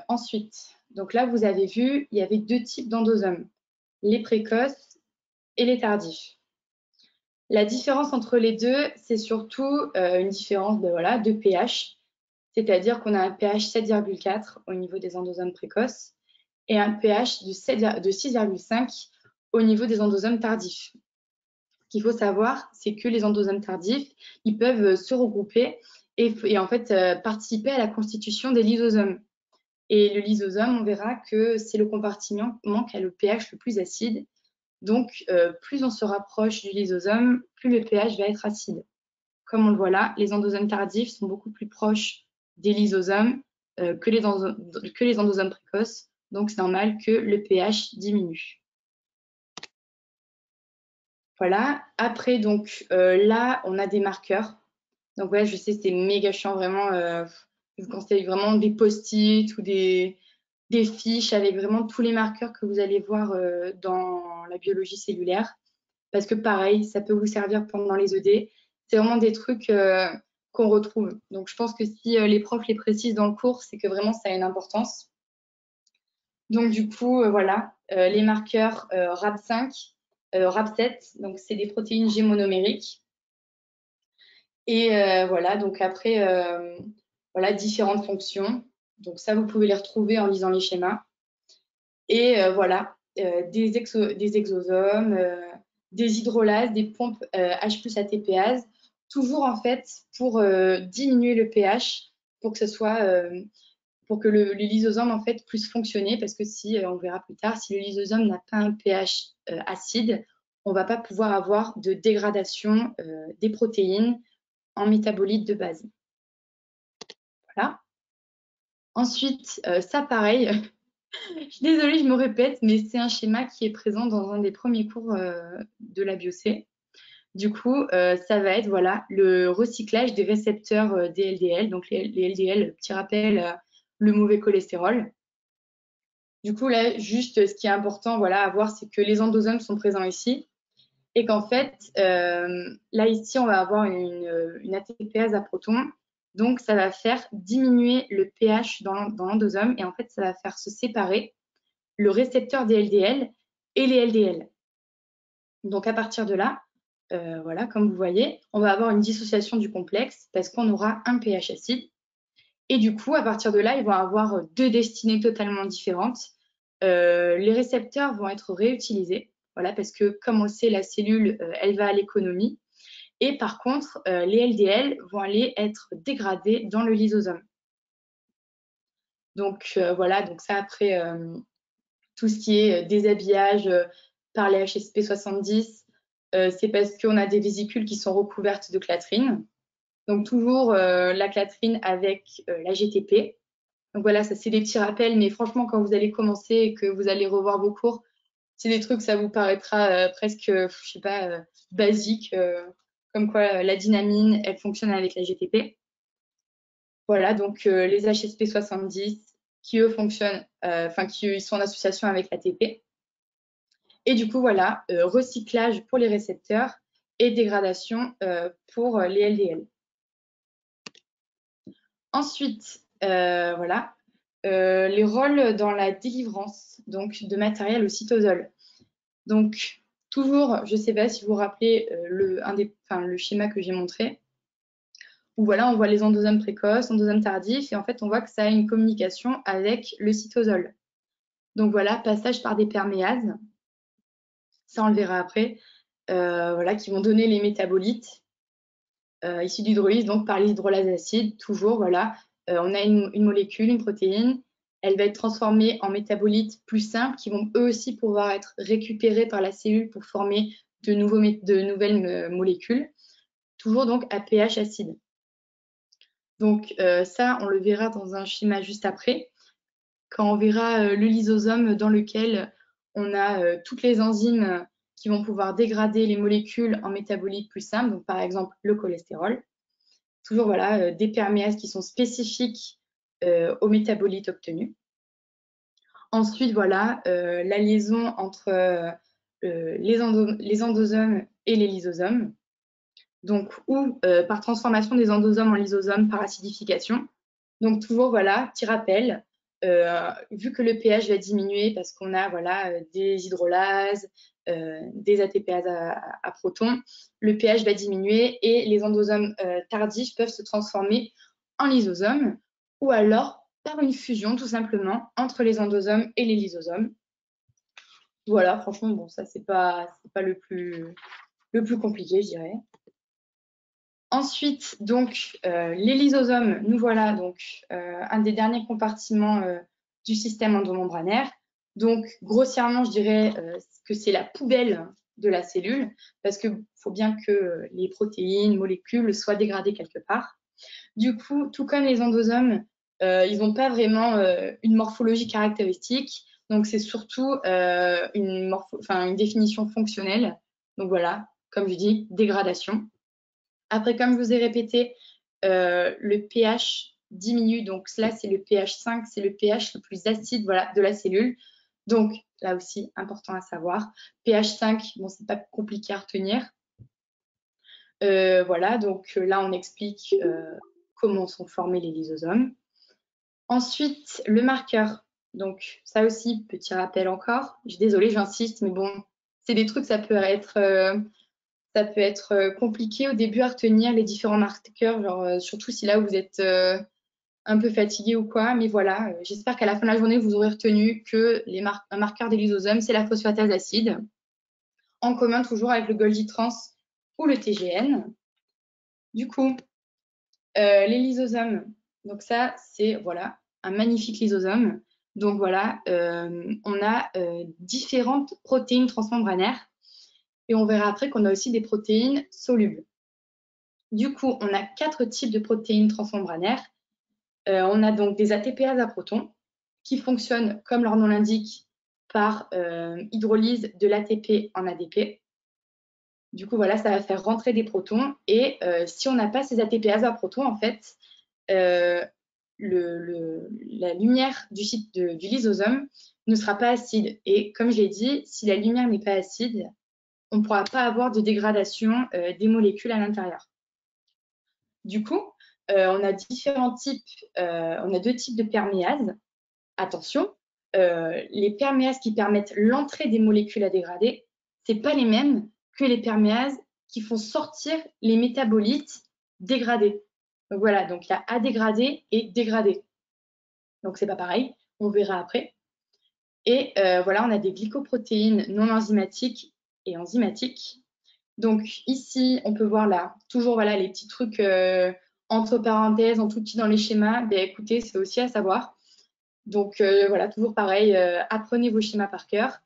ensuite, donc là vous avez vu, il y avait deux types d'endosomes, les précoces et les tardifs. La différence entre les deux, c'est surtout une différence de pH, c'est-à-dire qu'on a un pH 7,4 au niveau des endosomes précoces et un pH de 6,5 au niveau des endosomes tardifs. Ce qu'il faut savoir, c'est que les endosomes tardifs, ils peuvent se regrouper et en fait participer à la constitution des lysosomes. Et le lysosome, on verra que c'est le compartiment qui a le pH le plus acide. Donc, plus on se rapproche du lysosome, plus le pH va être acide. Comme on le voit là, les endosomes tardifs sont beaucoup plus proches des lysosomes que les endosomes précoces. Donc, c'est normal que le pH diminue. Voilà. Après, donc, là, on a des marqueurs. Donc, ouais, je sais, c'est méga chiant, vraiment. Je vous conseille vraiment des post-it ou des fiches avec vraiment tous les marqueurs que vous allez voir dans la biologie cellulaire. Parce que, pareil, ça peut vous servir pendant les ED. C'est vraiment des trucs qu'on retrouve. Donc, je pense que si les profs les précisent dans le cours, c'est que vraiment, ça a une importance. Donc, du coup, voilà, les marqueurs RAB5, RAB7, donc c'est des protéines G monomériques. Et voilà, donc après, voilà, différentes fonctions. Donc ça, vous pouvez les retrouver en lisant les schémas. Et voilà, des exosomes, des hydrolases, des pompes H+ ATPase, toujours en fait pour diminuer le pH, pour que ce soit pour que le lysosome en fait puisse fonctionner, parce que si on verra plus tard, si le lysosome n'a pas un pH acide, on ne va pas pouvoir avoir de dégradation des protéines en métabolites de base. Voilà. Ensuite, ça pareil, je suis désolée, je me répète, mais c'est un schéma qui est présent dans un des premiers cours de la BioC. Du coup, ça va être voilà, le recyclage des récepteurs des LDL. Donc les LDL, petit rappel, le mauvais cholestérol. Du coup, là, juste ce qui est important voilà, à voir, c'est que les endosomes sont présents ici. Et qu'en fait, là, ici, on va avoir une ATPase à protons. Donc, ça va faire diminuer le pH dans l'endosome. Et en fait, ça va faire se séparer le récepteur des LDL et les LDL. Donc, à partir de là, voilà, comme vous voyez, on va avoir une dissociation du complexe parce qu'on aura un pH acide. Et du coup, à partir de là, ils vont avoir deux destinées totalement différentes. Les récepteurs vont être réutilisés, voilà, parce que comme on le sait, la cellule, elle va à l'économie. Et par contre, les LDL vont aller être dégradés dans le lysosome. Donc voilà, donc ça après, tout ce qui est déshabillage par les HSP70, c'est parce qu'on a des vésicules qui sont recouvertes de clatrine. Donc toujours la clatrine avec la GTP. Donc voilà, ça c'est des petits rappels, mais franchement, quand vous allez commencer et que vous allez revoir vos cours, c'est des trucs, ça vous paraîtra presque, je sais pas, basique, comme quoi la dynamine, elle fonctionne avec la GTP. Voilà, donc les HSP70 qui eux fonctionnent, qui sont en association avec l'ATP. Et du coup, voilà, recyclage pour les récepteurs et dégradation pour les LDL. Ensuite, voilà, les rôles dans la délivrance donc, de matériel au cytosol. Donc, toujours, je ne sais pas si vous vous rappelez le schéma que j'ai montré, où voilà, on voit les endosomes précoces, endosomes tardifs, et en fait, on voit que ça a une communication avec le cytosol. Donc voilà, passage par des perméases, ça on le verra après, voilà, qui vont donner les métabolites issus d'hydrolyse, donc par l'hydrolase acide, toujours, voilà, on a une molécule, une protéine, elle va être transformée en métabolites plus simples qui vont eux aussi pouvoir être récupérés par la cellule pour former de nouvelles molécules, toujours donc à pH acide. Donc ça, on le verra dans un schéma juste après, quand on verra le lysosome dans lequel on a toutes les enzymes qui vont pouvoir dégrader les molécules en métabolites plus simples, donc par exemple le cholestérol. Toujours voilà, des perméases qui sont spécifiques aux métabolites obtenus. Ensuite, voilà, la liaison entre les endosomes et les lysosomes. Donc, ou par transformation des endosomes en lysosomes par acidification. Donc, toujours, voilà, petit rappel, vu que le pH va diminuer parce qu'on a voilà, des hydrolases, des ATPases à protons, le pH va diminuer et les endosomes tardifs peuvent se transformer en lysosomes ou alors par une fusion tout simplement entre les endosomes et les lysosomes. Voilà, franchement, bon, ça, c'est pas le plus compliqué, je dirais. Ensuite, donc, les lysosomes, nous voilà, donc, un des derniers compartiments du système endomembranaire. Donc, grossièrement, je dirais que c'est la poubelle de la cellule, parce qu'il faut bien que les protéines, molécules soient dégradées quelque part. Du coup, tout comme les endosomes, Ils n'ont pas vraiment une morphologie caractéristique. Donc, c'est surtout une définition fonctionnelle. Donc, voilà, comme je dis, dégradation. Après, comme je vous ai répété, le pH diminue. Donc, là, c'est le pH 5, c'est le pH le plus acide voilà, de la cellule. Donc, là aussi, important à savoir. pH 5, bon, c'est pas compliqué à retenir. Voilà, donc là, on explique comment sont formés les lysosomes. Ensuite, le marqueur. Donc, ça aussi, petit rappel encore. Je suis désolée, j'insiste, mais bon, c'est des trucs, ça peut être compliqué au début à retenir les différents marqueurs, genre, surtout si là vous êtes un peu fatigué ou quoi. Mais voilà, j'espère qu'à la fin de la journée, vous aurez retenu que un marqueur des lysosomes, c'est la phosphatase acide, en commun toujours avec le Golgi trans ou le TGN. Du coup, les lysosomes, donc ça, c'est voilà, un magnifique lysosome. Donc voilà, on a différentes protéines transmembranaires et on verra après qu'on a aussi des protéines solubles. Du coup, on a 4 types de protéines transmembranaires. On a donc des ATPases à protons qui fonctionnent, comme leur nom l'indique, par hydrolyse de l'ATP en ADP. Du coup, voilà, ça va faire rentrer des protons. Et si on n'a pas ces ATPases à protons, en fait, la lumière du site du lysosome ne sera pas acide. Et comme je l'ai dit, si la lumière n'est pas acide, on ne pourra pas avoir de dégradation des molécules à l'intérieur. Du coup, on a différents types, on a 2 types de perméases. Attention, les perméases qui permettent l'entrée des molécules à dégrader, ce n'est pas les mêmes que les perméases qui font sortir les métabolites dégradés. Donc voilà, donc il y a à dégrader et dégradé. Donc c'est pas pareil, on verra après. Et voilà, on a des glycoprotéines non enzymatiques et enzymatiques. Donc ici, on peut voir là, toujours voilà, les petits trucs entre parenthèses, en tout petit dans les schémas. Ben, écoutez, c'est aussi à savoir. Donc voilà, toujours pareil, apprenez vos schémas par cœur.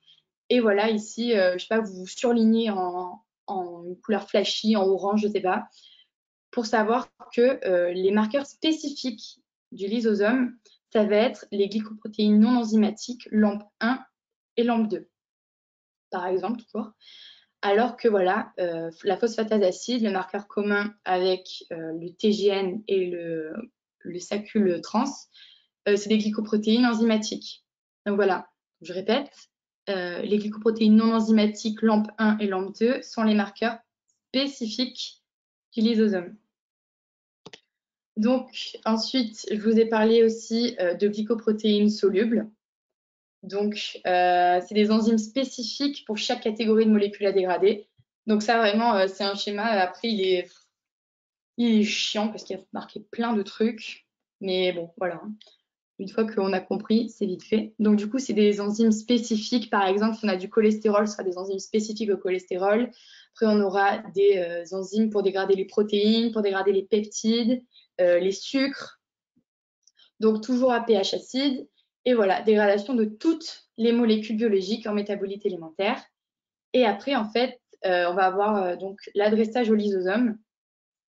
Et voilà, ici, je sais pas, vous surlignez en une couleur flashy, en orange, je sais pas, pour savoir que les marqueurs spécifiques du lysosome, ça va être les glycoprotéines non enzymatiques LAMP 1 et LAMP 2, par exemple, toujours. Alors que voilà, la phosphatase acide, le marqueur commun avec le TGN et le sacule trans, c'est des glycoprotéines enzymatiques. Donc voilà, je répète, les glycoprotéines non enzymatiques LAMP 1 et LAMP 2 sont les marqueurs spécifiques du lysosome. Donc ensuite, je vous ai parlé aussi de glycoprotéines solubles. Donc c'est des enzymes spécifiques pour chaque catégorie de molécules à dégrader. Donc ça vraiment, c'est un schéma, après il est chiant parce qu'il y a marqué plein de trucs. Mais bon, voilà. Une fois qu'on a compris, c'est vite fait. Donc, du coup, c'est des enzymes spécifiques. Par exemple, si on a du cholestérol, ce sera des enzymes spécifiques au cholestérol. Après, on aura des enzymes pour dégrader les protéines, pour dégrader les peptides, les sucres. Donc, toujours à pH acide. Et voilà, dégradation de toutes les molécules biologiques en métabolites élémentaires. Et après, en fait, on va avoir donc l'adressage au lysosome.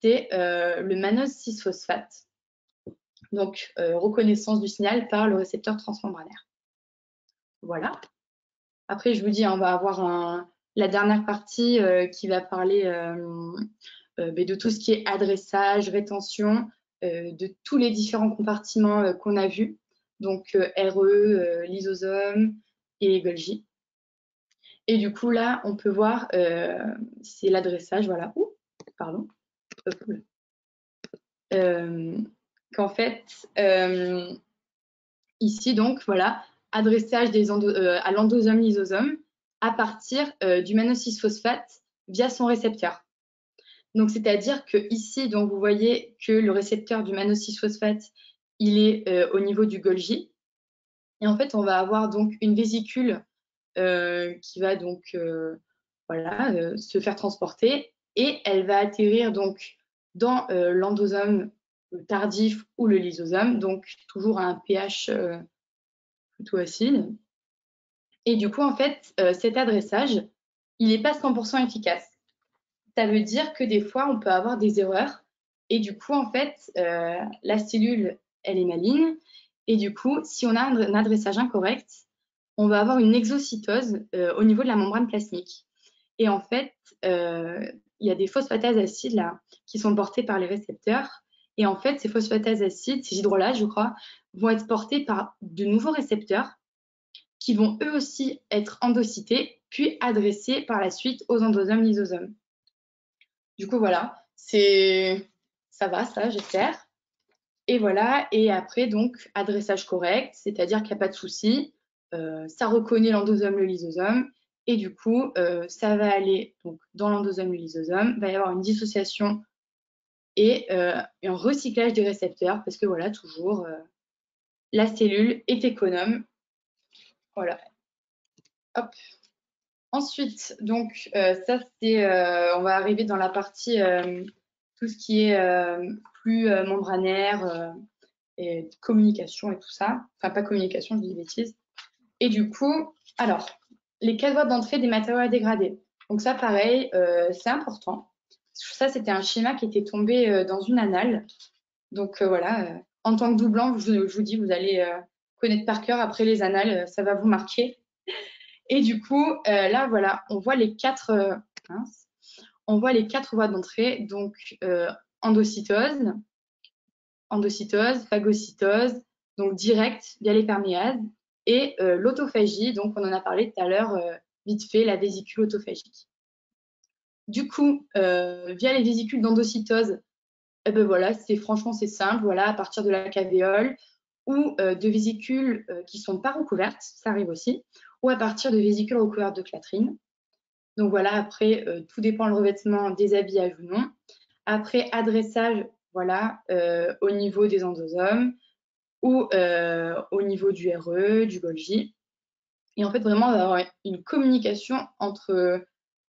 C'est le mannose 6-phosphate. Donc, reconnaissance du signal par le récepteur transmembranaire. Voilà. Après, je vous dis, on va avoir la dernière partie qui va parler de tout ce qui est adressage, rétention, de tous les différents compartiments qu'on a vus. Donc, RE, lysosome et Golgi. Et du coup, là, on peut voir, c'est l'adressage, voilà. Ouh, pardon. Qu'en fait, ici, donc, voilà, adressage à l'endosome lysosome à partir du mannose 6-phosphate via son récepteur. Donc, c'est-à-dire que ici, donc, vous voyez que le récepteur du mannose 6-phosphate, il est au niveau du Golgi. Et en fait, on va avoir donc une vésicule qui va donc voilà, se faire transporter et elle va atterrir donc dans l'endosome tardif ou le lysosome, donc toujours à un pH plutôt acide. Et du coup, en fait, cet adressage, il n'est pas 100% efficace. Ça veut dire que des fois, on peut avoir des erreurs. Et du coup, en fait, la cellule elle est maligne. Et du coup, si on a un adressage incorrect, on va avoir une exocytose au niveau de la membrane plasmique. Et en fait, il y a des phosphatases acides là qui sont portées par les récepteurs. Et en fait, ces phosphatases acides, ces hydrolases, je crois, vont être portés par de nouveaux récepteurs qui vont eux aussi être endocytés, puis adressés par la suite aux endosomes lysosomes. Du coup, voilà, ça va, ça, j'espère. Et voilà, et après, donc, adressage correct, c'est-à-dire qu'il n'y a pas de souci, ça reconnaît l'endosome, le lysosome, et du coup, ça va aller donc, dans l'endosome, le lysosome, il va y avoir une dissociation et un recyclage des récepteurs, parce que voilà, toujours, la cellule est économe. Voilà. Hop. Ensuite, donc, ça, c'est, on va arriver dans la partie, tout ce qui est plus membranaire, et communication et tout ça. Enfin, pas communication, je dis des bêtises. Et du coup, alors, les 4 voies d'entrée des matériaux à dégrader. Donc ça, pareil, c'est important. Ça, c'était un schéma qui était tombé dans une annale. Donc voilà, en tant que doublant, je vous dis, vous allez connaître par cœur. Après les annales, ça va vous marquer. Et du coup, là, voilà, on voit les 4 voies d'entrée. Donc, endocytose, phagocytose, donc direct via les perméases, et l'autophagie, donc on en a parlé tout à l'heure, vite fait, la vésicule autophagique. Du coup, via les vésicules d'endocytose, eh ben voilà, franchement c'est simple, voilà, à partir de la cavéole, ou de vésicules qui sont pas recouvertes, ça arrive aussi, ou à partir de vésicules recouvertes de clatrine. Donc voilà, après, tout dépend le revêtement des habillages ou non. Après, adressage, voilà, au niveau des endosomes ou au niveau du RE, du Golgi. Et en fait, vraiment, on va avoir une communication entre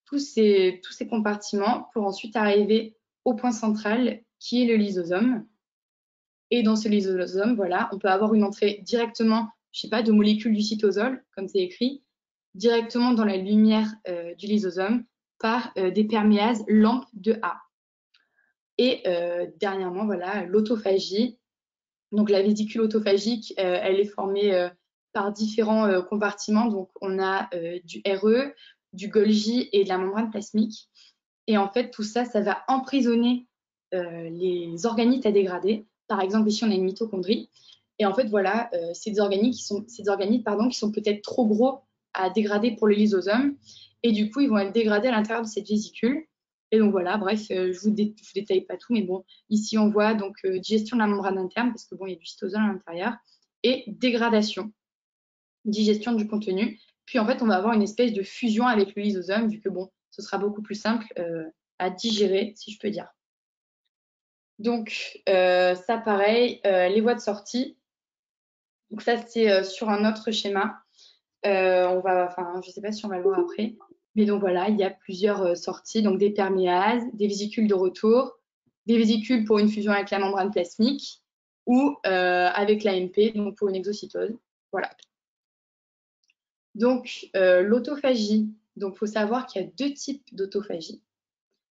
tous ces compartiments pour ensuite arriver au point central qui est le lysosome. Et dans ce lysosome, voilà, on peut avoir une entrée directement, je sais pas, de molécules du cytosol, comme c'est écrit, directement dans la lumière du lysosome par des perméases LAMP de A. Et dernièrement, voilà, l'autophagie. Donc la vésicule autophagique, elle est formée par différents compartiments. Donc on a du RE, du Golgi et de la membrane plasmique. Et en fait, tout ça, ça va emprisonner les organites à dégrader. Par exemple, ici, on a une mitochondrie. Et en fait, voilà, c'est des organites qui sont peut-être trop gros à dégrader pour le lysosome. Et du coup, ils vont être dégradés à l'intérieur de cette vésicule. Et donc voilà, bref, je vous détaille pas tout, mais bon, ici on voit donc digestion de la membrane interne, parce que bon, il y a du cytosol à l'intérieur, et dégradation, digestion du contenu. Puis en fait, on va avoir une espèce de fusion avec le lysosome, vu que bon, ce sera beaucoup plus simple à digérer, si je peux dire. Donc ça, pareil, les voies de sortie. Donc ça, c'est sur un autre schéma. Je ne sais pas si on va le voir après. Mais donc voilà, il y a plusieurs sorties, donc des perméases, des vésicules de retour, des vésicules pour une fusion avec la membrane plasmique ou avec l'AMP, donc pour une exocytose. Voilà. Donc l'autophagie, donc il faut savoir qu'il y a 2 types d'autophagie.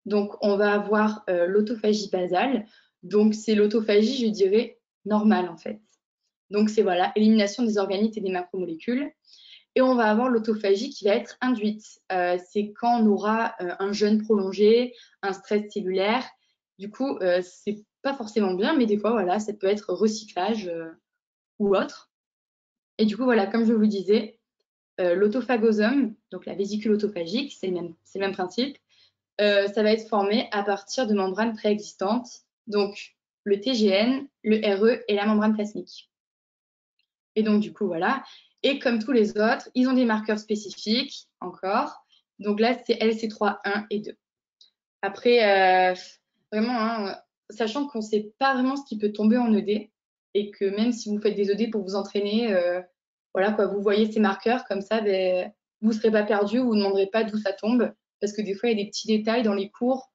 Donc on va avoir l'autophagie basale, donc c'est l'autophagie, je dirais, normale en fait. Donc c'est voilà, élimination des organites et des macromolécules. Et on va avoir l'autophagie qui va être induite. C'est quand on aura un jeûne prolongé, un stress cellulaire. Du coup, c'est pas forcément bien, mais des fois, voilà, ça peut être recyclage ou autre. Et du coup, voilà, comme je vous disais, l'autophagosome, donc la vésicule autophagique, c'est le même principe. Ça va être formé à partir de membranes préexistantes, donc le TGN, le RE et la membrane plasmique. Et donc, du coup, voilà. Et comme tous les autres, ils ont des marqueurs spécifiques encore. Donc là, c'est LC3, 1 et 2. Après, vraiment, hein, sachant qu'on ne sait pas vraiment ce qui peut tomber en ED et que même si vous faites des ED pour vous entraîner, voilà, quoi, vous voyez ces marqueurs comme ça, ben, vous ne serez pas perdu, vous ne demanderez pas d'où ça tombe. Parce que des fois, il y a des petits détails dans les cours.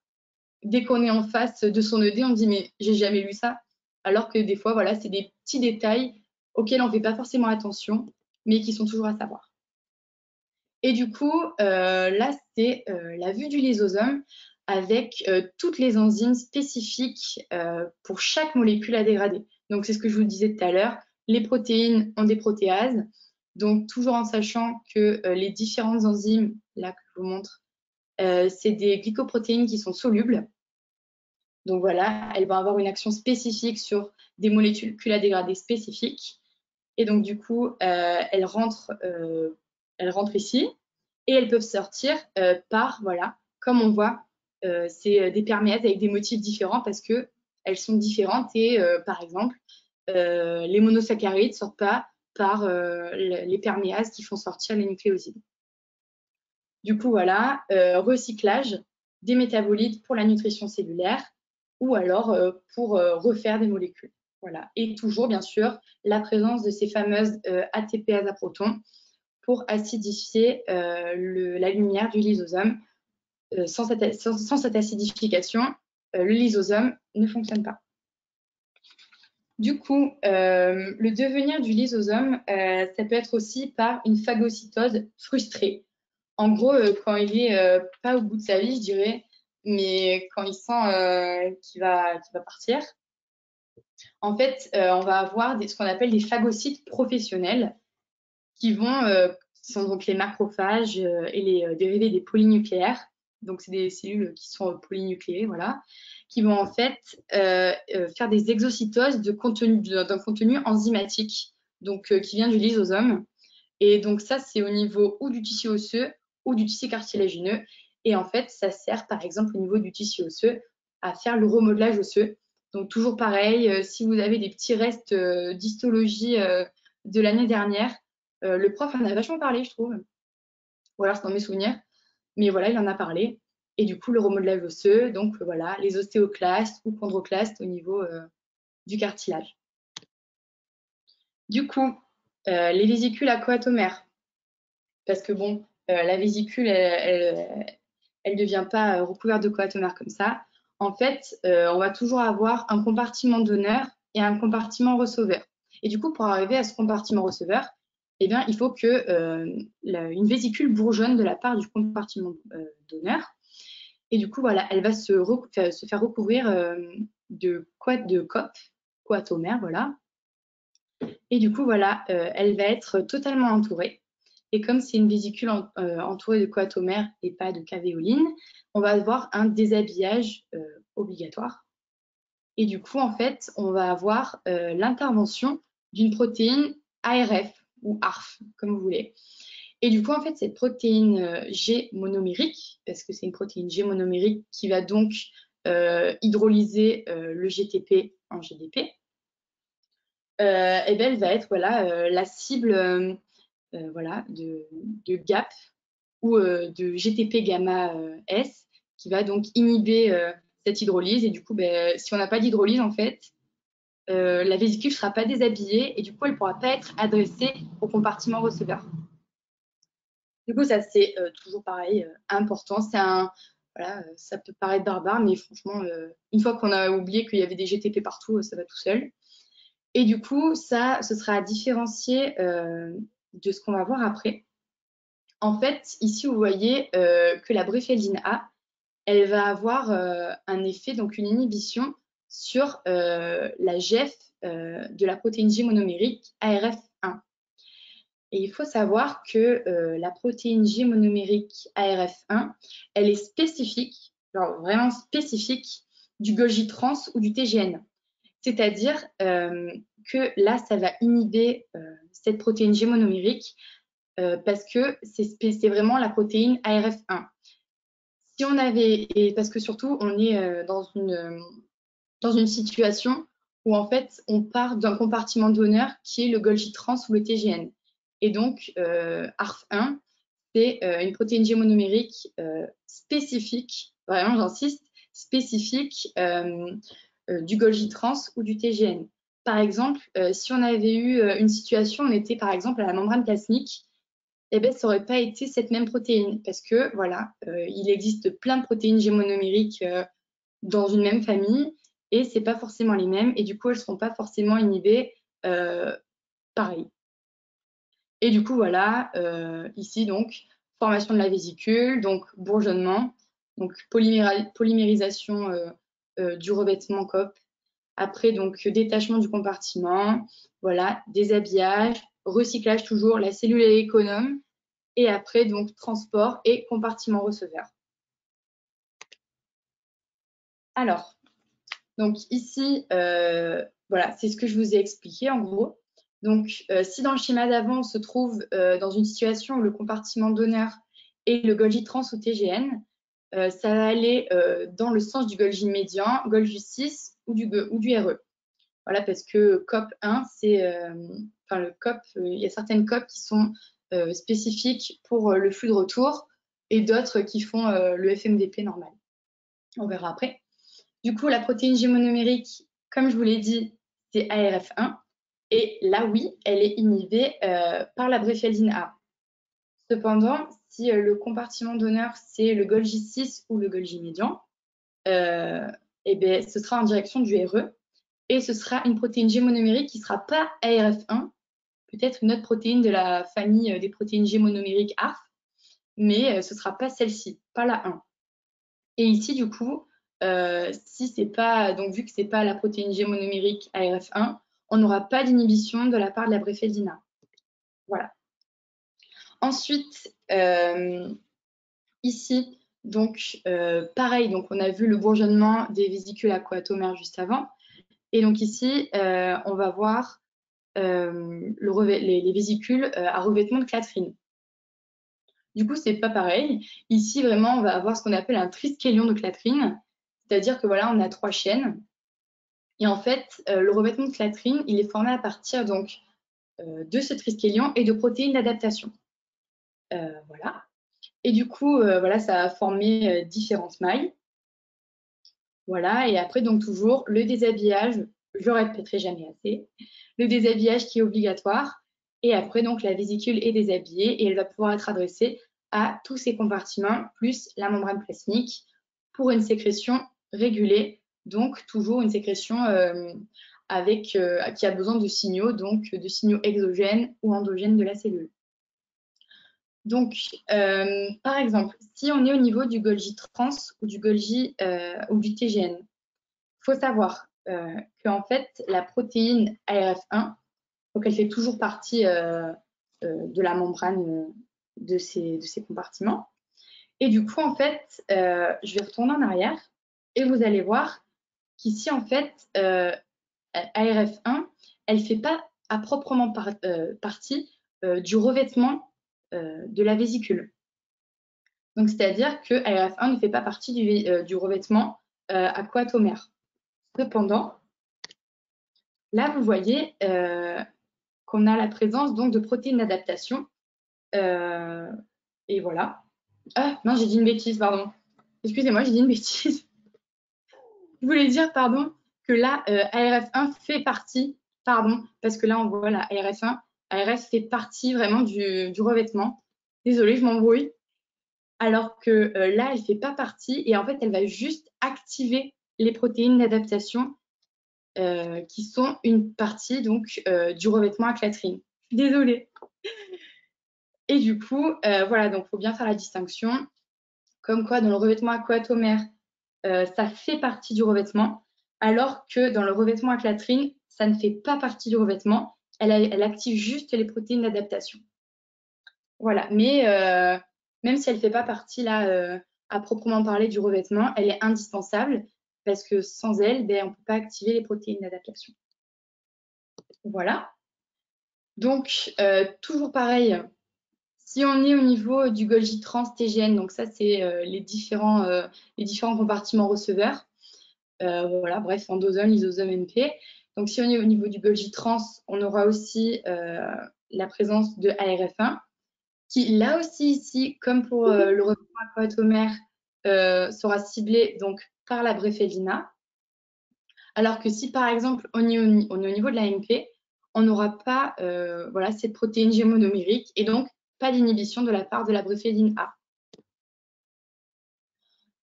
Dès qu'on est en face de son ED, on dit mais j'ai jamais lu ça. Alors que des fois, voilà, c'est des petits détails auxquels on ne fait pas forcément attention, mais qui sont toujours à savoir. Et du coup, là, c'est la vue du lysosome avec toutes les enzymes spécifiques pour chaque molécule à dégrader. Donc, c'est ce que je vous disais tout à l'heure. Les protéines ont des protéases. Donc, toujours en sachant que les différentes enzymes, là que je vous montre, c'est des glycoprotéines qui sont solubles. Donc voilà, elles vont avoir une action spécifique sur des molécules à dégrader spécifiques. Et donc du coup, elles rentrent ici et elles peuvent sortir par, voilà, comme on voit, c'est des perméases avec des motifs différents parce qu'elles sont différentes et par exemple, les monosaccharides ne sortent pas par les perméases qui font sortir les nucléosides. Du coup, voilà, recyclage des métabolites pour la nutrition cellulaire ou alors pour refaire des molécules. Voilà. Et toujours, bien sûr, la présence de ces fameuses ATPases à protons pour acidifier la lumière du lysosome. Sans cette acidification, le lysosome ne fonctionne pas. Du coup, le devenir du lysosome, ça peut être aussi par une phagocytose frustrée. En gros, quand il est pas au bout de sa vie, je dirais, mais quand il sent qu'il va partir, en fait, on va avoir ce qu'on appelle des phagocytes professionnels qui sont donc les macrophages et les dérivés des polynucléaires. Donc, c'est des cellules qui sont polynucléées, voilà, qui vont en fait faire des exocytoses d'un contenu enzymatique, donc qui vient du lysosome. Et donc ça, c'est au niveau ou du tissu osseux ou du tissu cartilagineux. Et en fait, ça sert par exemple au niveau du tissu osseux à faire le remodelage osseux. Donc toujours pareil, si vous avez des petits restes d'histologie de l'année dernière, le prof en a vachement parlé, je trouve. Ou alors c'est dans mes souvenirs. Mais voilà, il en a parlé. Et du coup, le remodelage osseux, donc voilà, les ostéoclastes ou chondroclastes au niveau du cartilage. Du coup, les vésicules à coatomère. Parce que bon, la vésicule, elle devient pas recouverte de coatomère comme ça. En fait, on va toujours avoir un compartiment donneur et un compartiment receveur. Et du coup, pour arriver à ce compartiment receveur, eh bien, il faut que une vésicule bourgeonne de la part du compartiment donneur. Et du coup, voilà, elle va se faire recouvrir de COP, coatomère, voilà. Et du coup, voilà, elle va être totalement entourée. Et comme c'est une vésicule entourée de coatomère et pas de cavéoline, on va avoir un déshabillage obligatoire. Et du coup, en fait, on va avoir l'intervention d'une protéine ARF ou ARF, comme vous voulez. Et du coup, en fait, cette protéine G monomérique, parce que c'est une protéine G monomérique qui va donc hydrolyser le GTP en GDP, et ben, elle va être voilà, la cible voilà, de GAP ou de GTP gamma S qui va donc inhiber cette hydrolyse. Et du coup, ben, si on n'a pas d'hydrolyse, en fait, la vésicule ne sera pas déshabillée et du coup, elle ne pourra pas être adressée au compartiment receveur. Du coup, ça, c'est toujours pareil, important. Voilà, ça peut paraître barbare, mais franchement, une fois qu'on a oublié qu'il y avait des GTP partout, ça va tout seul. Et du coup, ça, ce sera à différencier de ce qu'on va voir après. En fait, ici, vous voyez que la briféldine A, elle va avoir un effet, donc une inhibition sur la GEF de la protéine J monomérique ARF1. Et il faut savoir que la protéine J monomérique ARF1, elle est spécifique, genre vraiment spécifique du Golgi trans ou du TGN. C'est-à-dire que là, ça va inhiber cette protéine G monomérique parce que c'est vraiment la protéine ARF1. Si on avait, et parce que surtout, on est dans une situation où en fait, on part d'un compartiment donneur qui est le Golgi trans ou le TGN. Et donc, ARF1, c'est une protéine G monomérique spécifique, vraiment j'insiste, spécifique du Golgi trans ou du TGN. Par exemple, si on avait eu une situation, on était par exemple à la membrane plasmique, eh ben, ça n'aurait pas été cette même protéine parce que voilà, il existe plein de protéines G monomériques dans une même famille et c'est pas forcément les mêmes et du coup elles seront pas forcément inhibées pareil. Et du coup voilà, ici donc formation de la vésicule, donc bourgeonnement, donc polymérisation du revêtement COP Après, donc, détachement du compartiment, voilà, déshabillage, recyclage toujours, la cellule est économe, et après, donc, transport et compartiment receveur. Alors, donc ici, voilà, c'est ce que je vous ai expliqué en gros. Donc, si dans le schéma d'avant, on se trouve dans une situation où le compartiment donneur est le Golgi trans ou TGN, ça va aller dans le sens du Golgi médian, Golgi 6 ou du RE. Voilà, parce que COP 1, c'est, enfin le COP, il y a certaines COP qui sont spécifiques pour le flux de retour et d'autres qui font le FMDP normal. On verra après. Du coup, la protéine G monomérique, comme je vous l'ai dit, c'est ARF1. Et là, oui, elle est inhibée par la bréféaldine A. Cependant, si le compartiment donneur, c'est le Golgi 6 ou le Golgi médian, eh bien, ce sera en direction du RE. Et ce sera une protéine G monomérique qui ne sera pas ARF1, peut-être une autre protéine de la famille des protéines G monomériques ARF, mais ce ne sera pas celle-ci, pas la 1. Et ici, du coup, si c'est pas, donc vu que ce n'est pas la protéine G monomérique ARF1, on n'aura pas d'inhibition de la part de la bréféaldine A. Voilà. Ensuite, ici, donc pareil, donc on a vu le bourgeonnement des vésicules aquatomères juste avant. Et donc ici, on va voir les vésicules à revêtement de clatrine. Du coup, c'est pas pareil. Ici, vraiment, on va avoir ce qu'on appelle un trischélion de clatrine, c'est-à-dire que voilà, on a 3 chaînes. Et en fait, le revêtement de clatrine, il est formé à partir donc de ce trischélion et de protéines d'adaptation. Voilà. Et du coup, voilà, ça a formé différentes mailles. Voilà. Et après, donc toujours le déshabillage, je le répéterai jamais assez, le déshabillage qui est obligatoire. Et après, donc la vésicule est déshabillée et elle va pouvoir être adressée à tous ces compartiments, plus la membrane plasmique, pour une sécrétion régulée. Donc, toujours une sécrétion qui a besoin de signaux, donc de signaux exogènes ou endogènes de la cellule. Donc, par exemple, si on est au niveau du Golgi trans ou du Golgi ou du TGN, il faut savoir qu'en fait, la protéine ARF1, donc elle fait toujours partie de la membrane de ces compartiments. Et du coup, en fait, je vais retourner en arrière et vous allez voir qu'ici, en fait, ARF1, elle ne fait pas à proprement partie du revêtement de la vésicule. Donc, c'est-à-dire que ARF1 ne fait pas partie du revêtement aquatomère. Cependant, là, vous voyez qu'on a la présence donc de protéines d'adaptation. Et voilà. Ah, non, j'ai dit une bêtise, pardon. Excusez-moi, j'ai dit une bêtise. Je voulais dire, pardon, que là, ARF1 fait partie, pardon, parce que là, on voit la ARF1. ARF fait partie vraiment du revêtement. Désolée, je m'embrouille. Alors que là, elle ne fait pas partie et en fait, elle va juste activer les protéines d'adaptation qui sont une partie donc du revêtement à clatrine. Désolée. Et du coup, voilà, donc il faut bien faire la distinction. Comme quoi, dans le revêtement aquatomère, ça fait partie du revêtement, alors que dans le revêtement à clatrine, ça ne fait pas partie du revêtement. Elle active juste les protéines d'adaptation. Voilà, mais même si elle ne fait pas partie là, à proprement parler du revêtement, elle est indispensable parce que sans elle, ben, on ne peut pas activer les protéines d'adaptation. Voilà. Donc, toujours pareil, si on est au niveau du Golgi trans TGN, donc ça, c'est les différents compartiments receveurs. Voilà, bref, endosome, lysosome, MP. Donc, si on est au niveau du Golgi trans, on aura aussi la présence de ARF1, qui là aussi ici, comme pour le revêtement aquatomère, sera ciblé donc par la bréféaldine A. Alors que si par exemple on est au niveau de la MP, on n'aura pas voilà, cette protéine G monomérique et donc pas d'inhibition de la part de la bréféaldine A.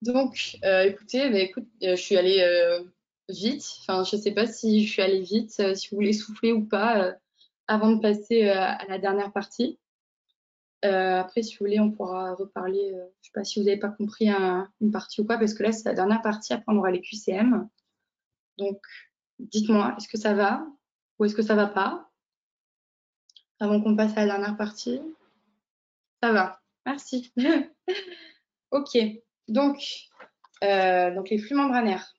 Donc écoutez, je suis allée vite. Enfin, je ne sais pas si je suis allée vite, si vous voulez souffler ou pas avant de passer à la dernière partie. Après, si vous voulez, on pourra reparler. Je ne sais pas si vous n'avez pas compris une partie ou pas, parce que là, c'est la dernière partie. Après, on aura les QCM. Donc, Dites-moi, est-ce que ça va ou est-ce que ça va pas? Avant qu'on passe à la dernière partie. Ça va, merci. Ok, donc les flux membranaires,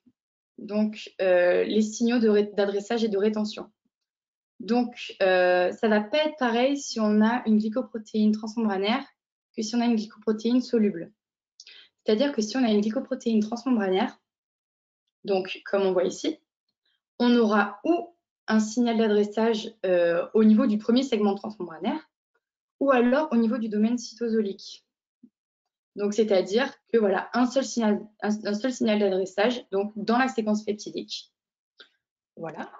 donc les signaux d'adressage et de rétention. Donc, ça va pas être pareil si on a une glycoprotéine transmembranaire que si on a une glycoprotéine soluble. C'est-à-dire que si on a une glycoprotéine transmembranaire, donc comme on voit ici, on aura ou un signal d'adressage au niveau du premier segment transmembranaire, ou alors au niveau du domaine cytosolique. Donc, c'est-à-dire que voilà, un seul signal d'adressage donc dans la séquence peptidique. Voilà.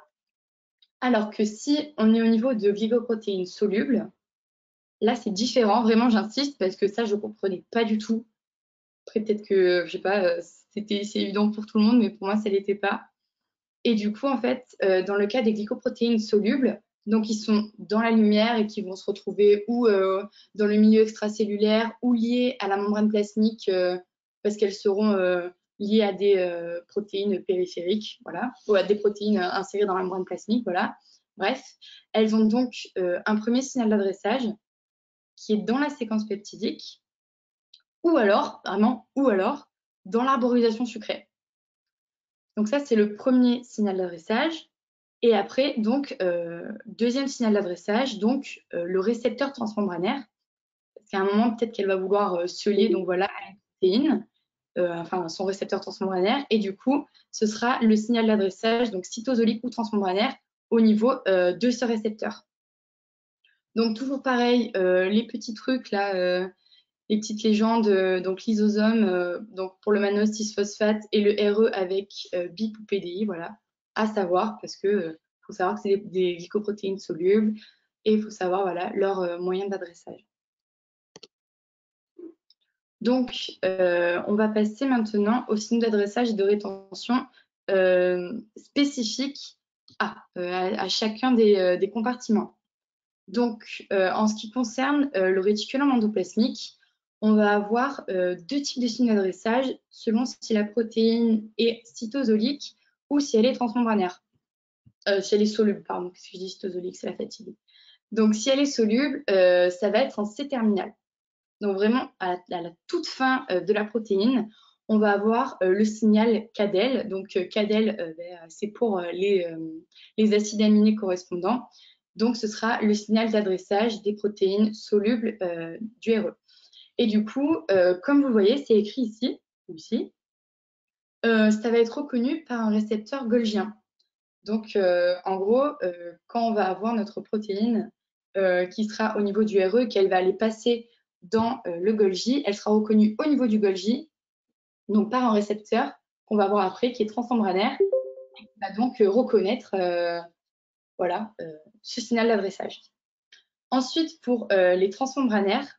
Alors que si on est au niveau de glycoprotéines solubles, là c'est différent, vraiment j'insiste parce que ça je ne comprenais pas du tout. Après peut-être que, je sais pas, c'est évident pour tout le monde, mais pour moi ça ne l'était pas. Et du coup, en fait, dans le cas des glycoprotéines solubles, donc qui sont dans la lumière et qui vont se retrouver ou dans le milieu extracellulaire ou liées à la membrane plasmique parce qu'elles seront liées à des protéines périphériques, voilà, ou à des protéines insérées dans la membrane plasmique, voilà. Bref, elles ont donc un premier signal d'adressage qui est dans la séquence peptidique ou alors, vraiment, ou alors, dans l'arborisation sucrée. Donc ça, c'est le premier signal d'adressage. Et après, donc, deuxième signal d'adressage, donc le récepteur transmembranaire. Parce qu'à un moment, peut-être qu'elle va vouloir se lier, donc voilà, à la protéine, enfin son récepteur transmembranaire. Et du coup, ce sera le signal d'adressage, donc cytosolique ou transmembranaire, au niveau de ce récepteur. Donc toujours pareil, les petits trucs là, les petites légendes, donc l'isosome, donc pour le mannose 6-phosphate et le RE avec BIP ou PDI, voilà, à savoir parce que faut savoir que c'est des glycoprotéines solubles et il faut savoir voilà leur moyen d'adressage. Donc, on va passer maintenant aux signaux d'adressage et de rétention spécifiques à chacun des compartiments. Donc, en ce qui concerne le réticulum endoplasmique, on va avoir deux types de signes d'adressage selon si la protéine est cytosolique ou si elle est transmembranaire. Si elle est soluble, pardon, parce que je dis cytosolique, c'est la fatigue. Donc, si elle est soluble, ça va être en C-terminal. Donc, vraiment, à la toute fin de la protéine, on va avoir le signal CADEL. Donc, CADEL, c'est pour les acides aminés correspondants. Donc, ce sera le signal d'adressage des protéines solubles du RE. Et du coup, comme vous voyez, c'est écrit ici, ou ici, ça va être reconnu par un récepteur golgien. Donc, en gros, quand on va avoir notre protéine qui sera au niveau du RE, qu'elle va aller passer dans le Golgi, elle sera reconnue au niveau du Golgi, donc par un récepteur qu'on va voir après, qui est transmembranaire, et qui va donc reconnaître voilà, ce signal d'adressage. Ensuite, pour les transmembranaires,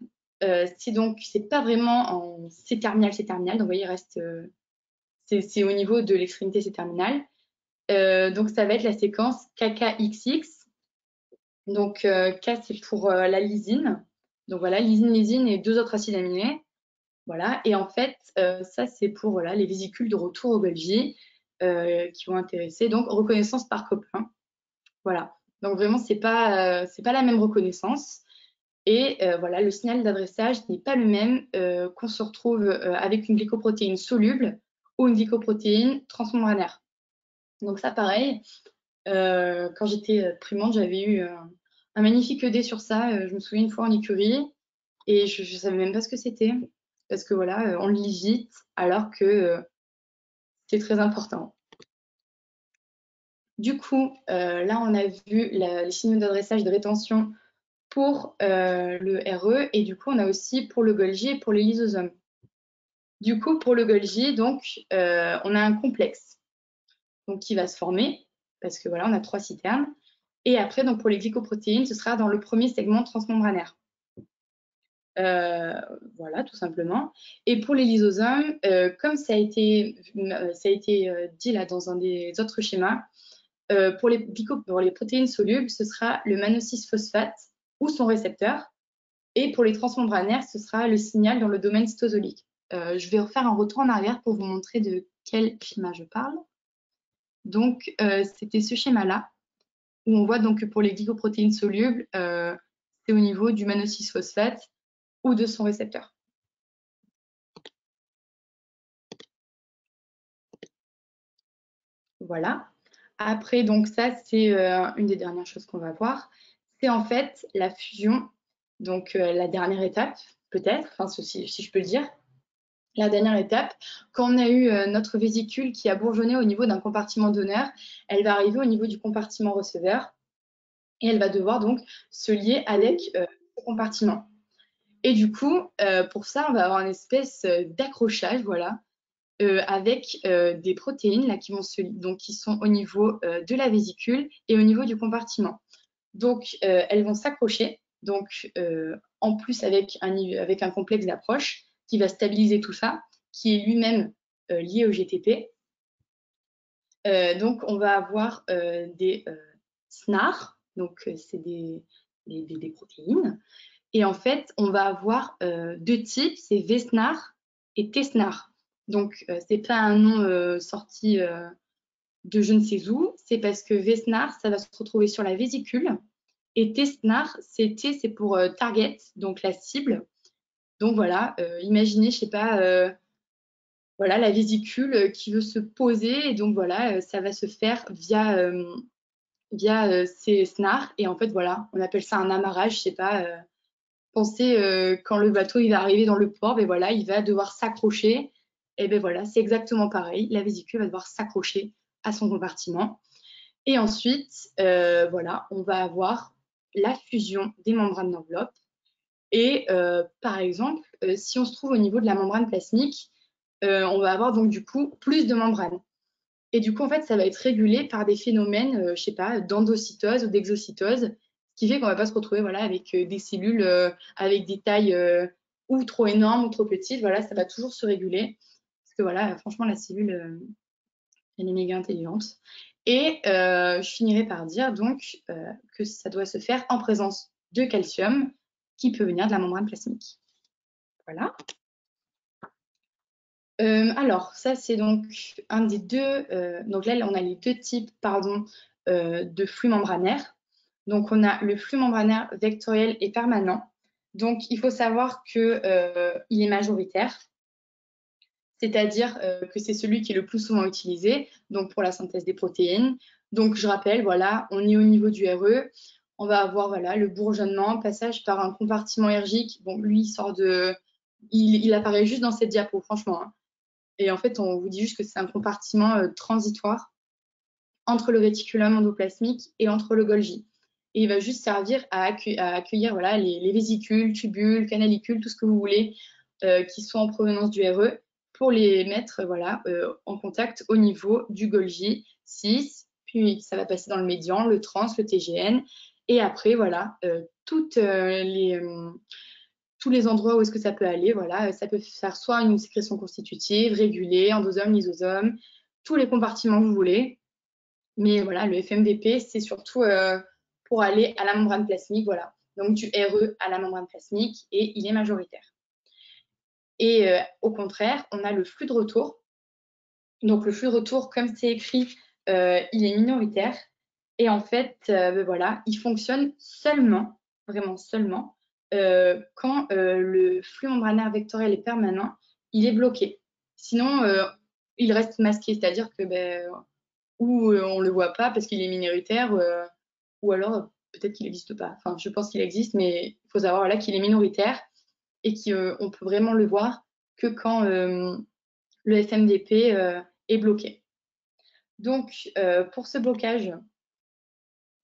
c'est pas vraiment en C-terminal, donc vous voyez, il reste, c'est au niveau de l'extrémité C-terminale. Donc, ça va être la séquence KKXX. Donc, K, c'est pour la lysine. Donc, voilà, lysine, lysine et deux autres acides aminés. Voilà. Et en fait, ça, c'est pour voilà, les vésicules de retour au Golgi qui vont intéresser. Donc, reconnaissance par copain. Voilà. Donc, vraiment, c'est pas la même reconnaissance. Et voilà, le signal d'adressage n'est pas le même qu'on se retrouve avec une glycoprotéine soluble ou une glycoprotéine transmembranaire. Donc, ça, pareil. Quand j'étais primante, j'avais eu un magnifique ED sur ça. Je me souviens une fois en écurie et je ne savais même pas ce que c'était parce que voilà, on le lit vite alors que c'est très important. Du coup, là, on a vu les signaux d'adressage de rétention pour le RE et du coup, on a aussi pour le Golgi et pour les lysosomes. Du coup, pour le Golgi, donc, on a un complexe donc, qui va se former parce que voilà, on a 3 citernes. Et après, donc pour les glycoprotéines, ce sera dans le premier segment transmembranaire. Voilà, tout simplement. Et pour les lysosomes, comme ça a été dit là dans un des autres schémas, pour les protéines solubles, ce sera le mannose 6-phosphate ou son récepteur. Et pour les transmembranaires, ce sera le signal dans le domaine cytosolique. Je vais refaire un retour en arrière pour vous montrer de quel schéma je parle. Donc, c'était ce schéma-là, où on voit donc que pour les glycoprotéines solubles, c'est au niveau du mannose-6-phosphate ou de son récepteur. Voilà. Après, donc ça, c'est une des dernières choses qu'on va voir. C'est en fait la fusion, donc la dernière étape, peut-être, enfin, si je peux le dire. La dernière étape, quand on a eu notre vésicule qui a bourgeonné au niveau d'un compartiment donneur, elle va arriver au niveau du compartiment receveur et elle va devoir donc se lier avec ce compartiment. Et du coup, pour ça, on va avoir une espèce d'accrochage, voilà, avec des protéines là, qui sont au niveau de la vésicule et au niveau du compartiment. Donc, elles vont s'accrocher, donc en plus avec un complexe d'approche qui va stabiliser tout ça, qui est lui-même lié au GTP. Donc, on va avoir des SNAR, donc c'est des protéines. Et en fait, on va avoir deux types, c'est VSNAR et TSNAR. Donc, c'est pas un nom sorti de je ne sais où, c'est parce que VSNAR, ça va se retrouver sur la vésicule. Et TSNAR, c'est pour target, donc la cible. Donc voilà, imaginez, je sais pas, voilà, la vésicule qui veut se poser. Et donc voilà, ça va se faire via ces SNAR. Et en fait, voilà, on appelle ça un amarrage, je sais pas. Pensez quand le bateau il va arriver dans le port, ben voilà, il va devoir s'accrocher. Et ben voilà, c'est exactement pareil. La vésicule va devoir s'accrocher à son compartiment. Et ensuite, voilà, on va avoir la fusion des membranes d'enveloppe. Et par exemple, si on se trouve au niveau de la membrane plasmique, on va avoir donc du coup plus de membranes. Et du coup, en fait, ça va être régulé par des phénomènes, je sais pas, d'endocytose ou d'exocytose, ce qui fait qu'on va pas se retrouver voilà, avec des cellules avec des tailles ou trop énormes ou trop petites. Voilà, ça va toujours se réguler. Parce que voilà, franchement, la cellule, elle est méga intelligente. Et je finirai par dire donc que ça doit se faire en présence de calcium qui peut venir de la membrane plasmique. Voilà. Alors, ça, c'est donc un des deux. Donc là, on a les deux types, pardon, de flux membranaires. Donc, on a le flux membranaire vectoriel et permanent. Donc, il faut savoir qu'il est majoritaire, c'est-à-dire que c'est celui qui est le plus souvent utilisé, donc pour la synthèse des protéines. Donc, je rappelle, voilà, on est au niveau du RE. On va avoir voilà, le bourgeonnement, passage par un compartiment ergique. Bon, lui, il apparaît juste dans cette diapo, franchement, hein. Et en fait, on vous dit juste que c'est un compartiment transitoire entre le réticulum endoplasmique et entre le Golgi. Et il va juste servir à accueillir voilà, les vésicules, tubules, canalicules, tout ce que vous voulez qui sont en provenance du RE pour les mettre voilà, en contact au niveau du Golgi 6. Puis ça va passer dans le médian, le trans, le TGN. Et après, voilà, tous les endroits où est-ce que ça peut aller. Voilà, ça peut faire soit une sécrétion constitutive, régulée, endosome, lysosome, tous les compartiments que vous voulez. Mais voilà, le FMVP, c'est surtout pour aller à la membrane plasmique, voilà. Donc du RE à la membrane plasmique et il est majoritaire. Et au contraire, on a le flux de retour. Donc le flux de retour, comme c'est écrit, il est minoritaire. Et en fait, voilà, il fonctionne seulement, vraiment seulement, quand le flux membranaire vectoriel est permanent, il est bloqué. Sinon, il reste masqué, c'est-à-dire que ou on ne le voit pas parce qu'il est minoritaire, ou alors peut-être qu'il n'existe pas. Enfin, je pense qu'il existe, mais il faut savoir là qu'il est minoritaire et qu'on peut vraiment le voir que quand le FMDP est bloqué. Donc, pour ce blocage,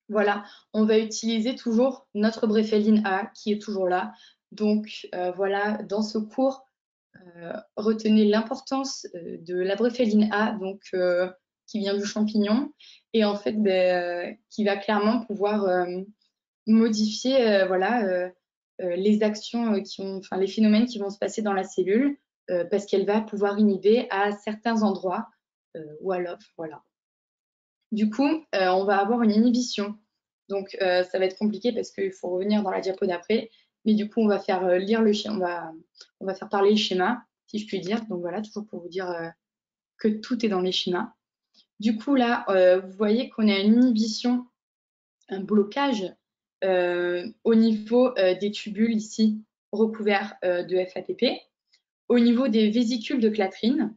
voilà, on va utiliser toujours notre bréphéline A qui est toujours là. Donc, voilà, dans ce cours, retenez l'importance de la bréphéline A, donc, qui vient du champignon, et en fait, qui va clairement pouvoir modifier voilà, les actions, enfin, les phénomènes qui vont se passer dans la cellule, parce qu'elle va pouvoir inhiber à certains endroits, ou alors, voilà. Du coup, on va avoir une inhibition. Donc, ça va être compliqué parce qu'il faut revenir dans la diapo d'après. Mais du coup, on va faire lire le schéma, on va faire parler le schéma, si je puis dire. Donc voilà, toujours pour vous dire que tout est dans les schémas. Du coup, là, vous voyez qu'on a une inhibition, un blocage au niveau des tubules ici recouverts de FATP, au niveau des vésicules de clatrine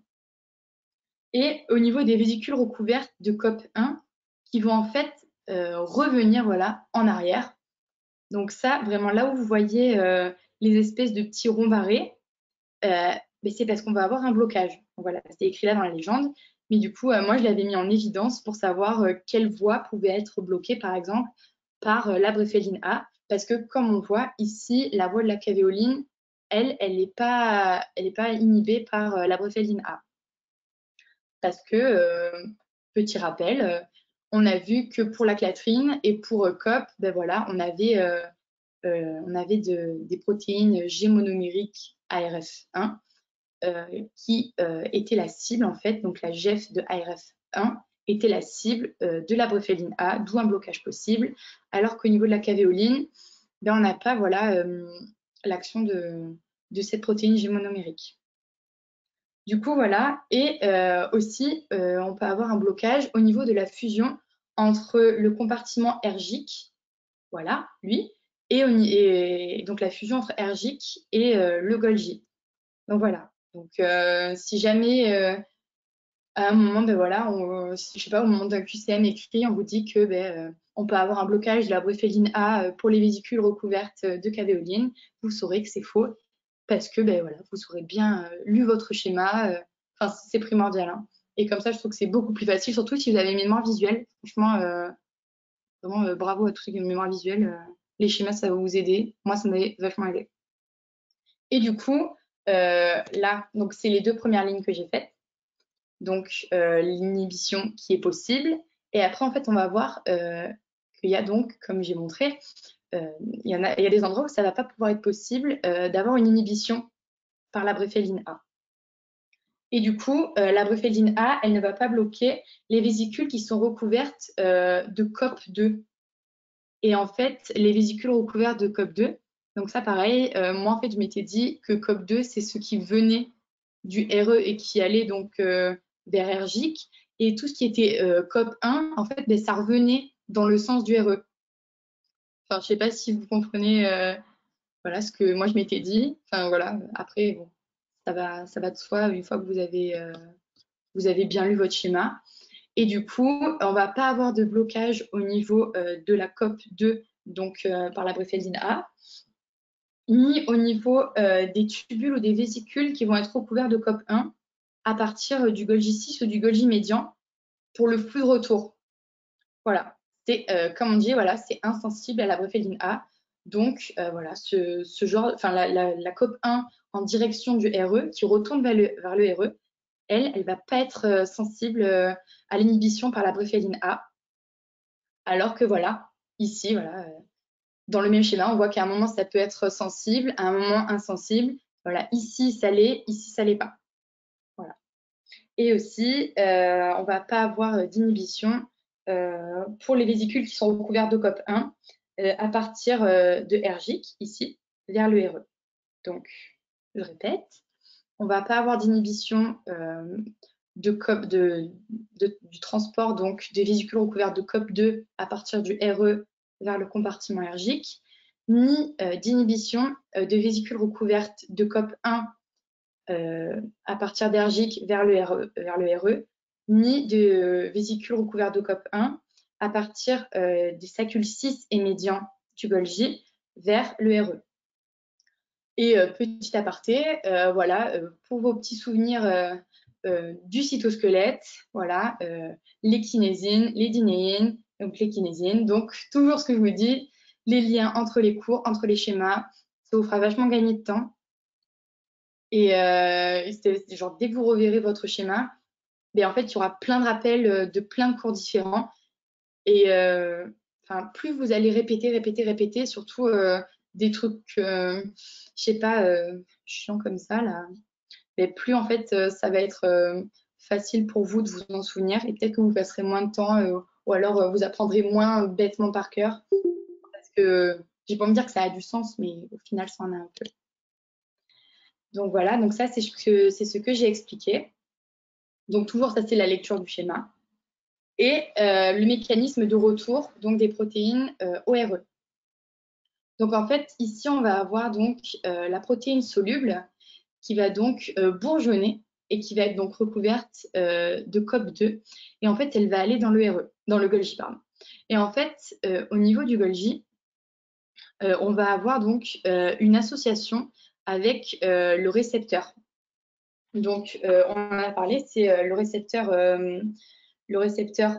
et au niveau des vésicules recouvertes de COP1 qui vont en fait revenir voilà, en arrière. Donc ça, vraiment là où vous voyez les espèces de petits ronds barrés, mais c'est parce qu'on va avoir un blocage. Donc, voilà, c'est écrit là dans la légende. Mais du coup, moi, je l'avais mis en évidence pour savoir quelle voie pouvait être bloquée, par exemple, par la bréphéline A. Parce que, comme on voit ici, la voie de la cavéoline, elle n'est pas inhibée par la bréphéline A. Parce que, petit rappel, on a vu que pour la clatrine et pour COP, ben voilà, on avait des protéines G monomériques ARF1 qui était la cible en fait, donc la GEF de ARF1 était la cible de la bréphéline A, d'où un blocage possible, alors qu'au niveau de la cavéoline, ben, on n'a pas voilà, l'action de cette protéine G monomérique. Du coup, voilà, et aussi, on peut avoir un blocage au niveau de la fusion entre le compartiment ergique, voilà, lui, et donc la fusion entre ergique et le Golgi. Donc voilà. Donc si jamais à un moment, ben voilà, je sais pas, au moment d'un QCM écrit, on vous dit que on peut avoir un blocage de la bréphéline A pour les vésicules recouvertes de cavéoline, vous saurez que c'est faux parce que ben voilà, vous aurez bien lu votre schéma. Enfin, c'est primordial. Hein. Et comme ça, je trouve que c'est beaucoup plus facile, surtout si vous avez une mémoire visuelle. Franchement, vraiment bravo à tous ceux qui ont une mémoire visuelle. Les schémas, ça va vous aider. Moi, ça m'avait vachement aidé. Et du coup, là, donc c'est les deux premières lignes que j'ai faites. Donc l'inhibition qui est possible. Et après, en fait, on va voir qu'il y a donc, comme j'ai montré, il y a des endroits où ça ne va pas pouvoir être possible d'avoir une inhibition par la bréphéline A. Et du coup, la bréphéline A, elle ne va pas bloquer les vésicules qui sont recouvertes de COP2. Et en fait, les vésicules recouvertes de COP2, donc ça pareil, moi en fait, je m'étais dit que COP2, c'est ce qui venait du RE et qui allait donc vers ergique. Et tout ce qui était COP1, en fait, ben, ça revenait dans le sens du RE. Enfin, je sais pas si vous comprenez voilà, ce que moi je m'étais dit. Enfin voilà, après, bon, ça va de soi une fois que vous avez bien lu votre schéma. Et du coup, on va pas avoir de blocage au niveau de la COP2, donc par la bréphéline A, ni au niveau des tubules ou des vésicules qui vont être recouverts de COP1 à partir du Golgi 6 ou du Golgi médian pour le flux de retour. Voilà, c'est comme on dit, voilà, c'est insensible à la bréphéline A. Donc voilà, ce genre, enfin la COP1 en direction du RE qui retourne vers le RE, elle ne va pas être sensible à l'inhibition par la bréphéline A. Alors que voilà, ici, voilà, dans le même schéma, on voit qu'à un moment, ça peut être sensible, à un moment insensible. Voilà, ici, ça l'est, ici, ça l'est pas. Voilà. Et aussi, on va pas avoir d'inhibition pour les vésicules qui sont recouverts de COP1 à partir de ergique, ici, vers le RE. Donc, je répète, on va pas avoir d'inhibition du transport donc des vésicules recouverts de COP2 à partir du RE vers le compartiment ergique, ni d'inhibition de vésicules recouvertes de COP1 à partir d'ergique vers le RE, ni de vésicules recouverts de COP1 à partir des sacules 6 et médians du Golgi vers le RE. Et petit aparté, voilà, pour vos petits souvenirs du cytosquelette, voilà, les kinésines, les dinéines, donc les kinésines. Donc, toujours ce que je vous dis, les liens entre les cours, entre les schémas, ça vous fera vachement gagner de temps. Et genre, dès que vous reverrez votre schéma, ben, en fait, il y aura plein de rappels de plein de cours différents. Et plus vous allez répéter, surtout des trucs, je sais pas, chiants comme ça, là, mais plus en fait, ça va être facile pour vous de vous en souvenir et peut-être que vous passerez moins de temps ou alors vous apprendrez moins bêtement par cœur. Parce que j'ai pas me dire que ça a du sens, mais au final, ça en a un peu. Donc voilà, donc ça, c'est ce que j'ai expliqué. Donc toujours, ça, c'est la lecture du schéma. et le mécanisme de retour donc des protéines ORE. Donc en fait, ici, on va avoir donc la protéine soluble qui va donc bourgeonner et qui va être donc recouverte de COP2. Et en fait, elle va aller dans le Golgi, pardon. Et en fait, au niveau du Golgi, on va avoir donc une association avec le récepteur. Donc, on en a parlé, c'est le récepteur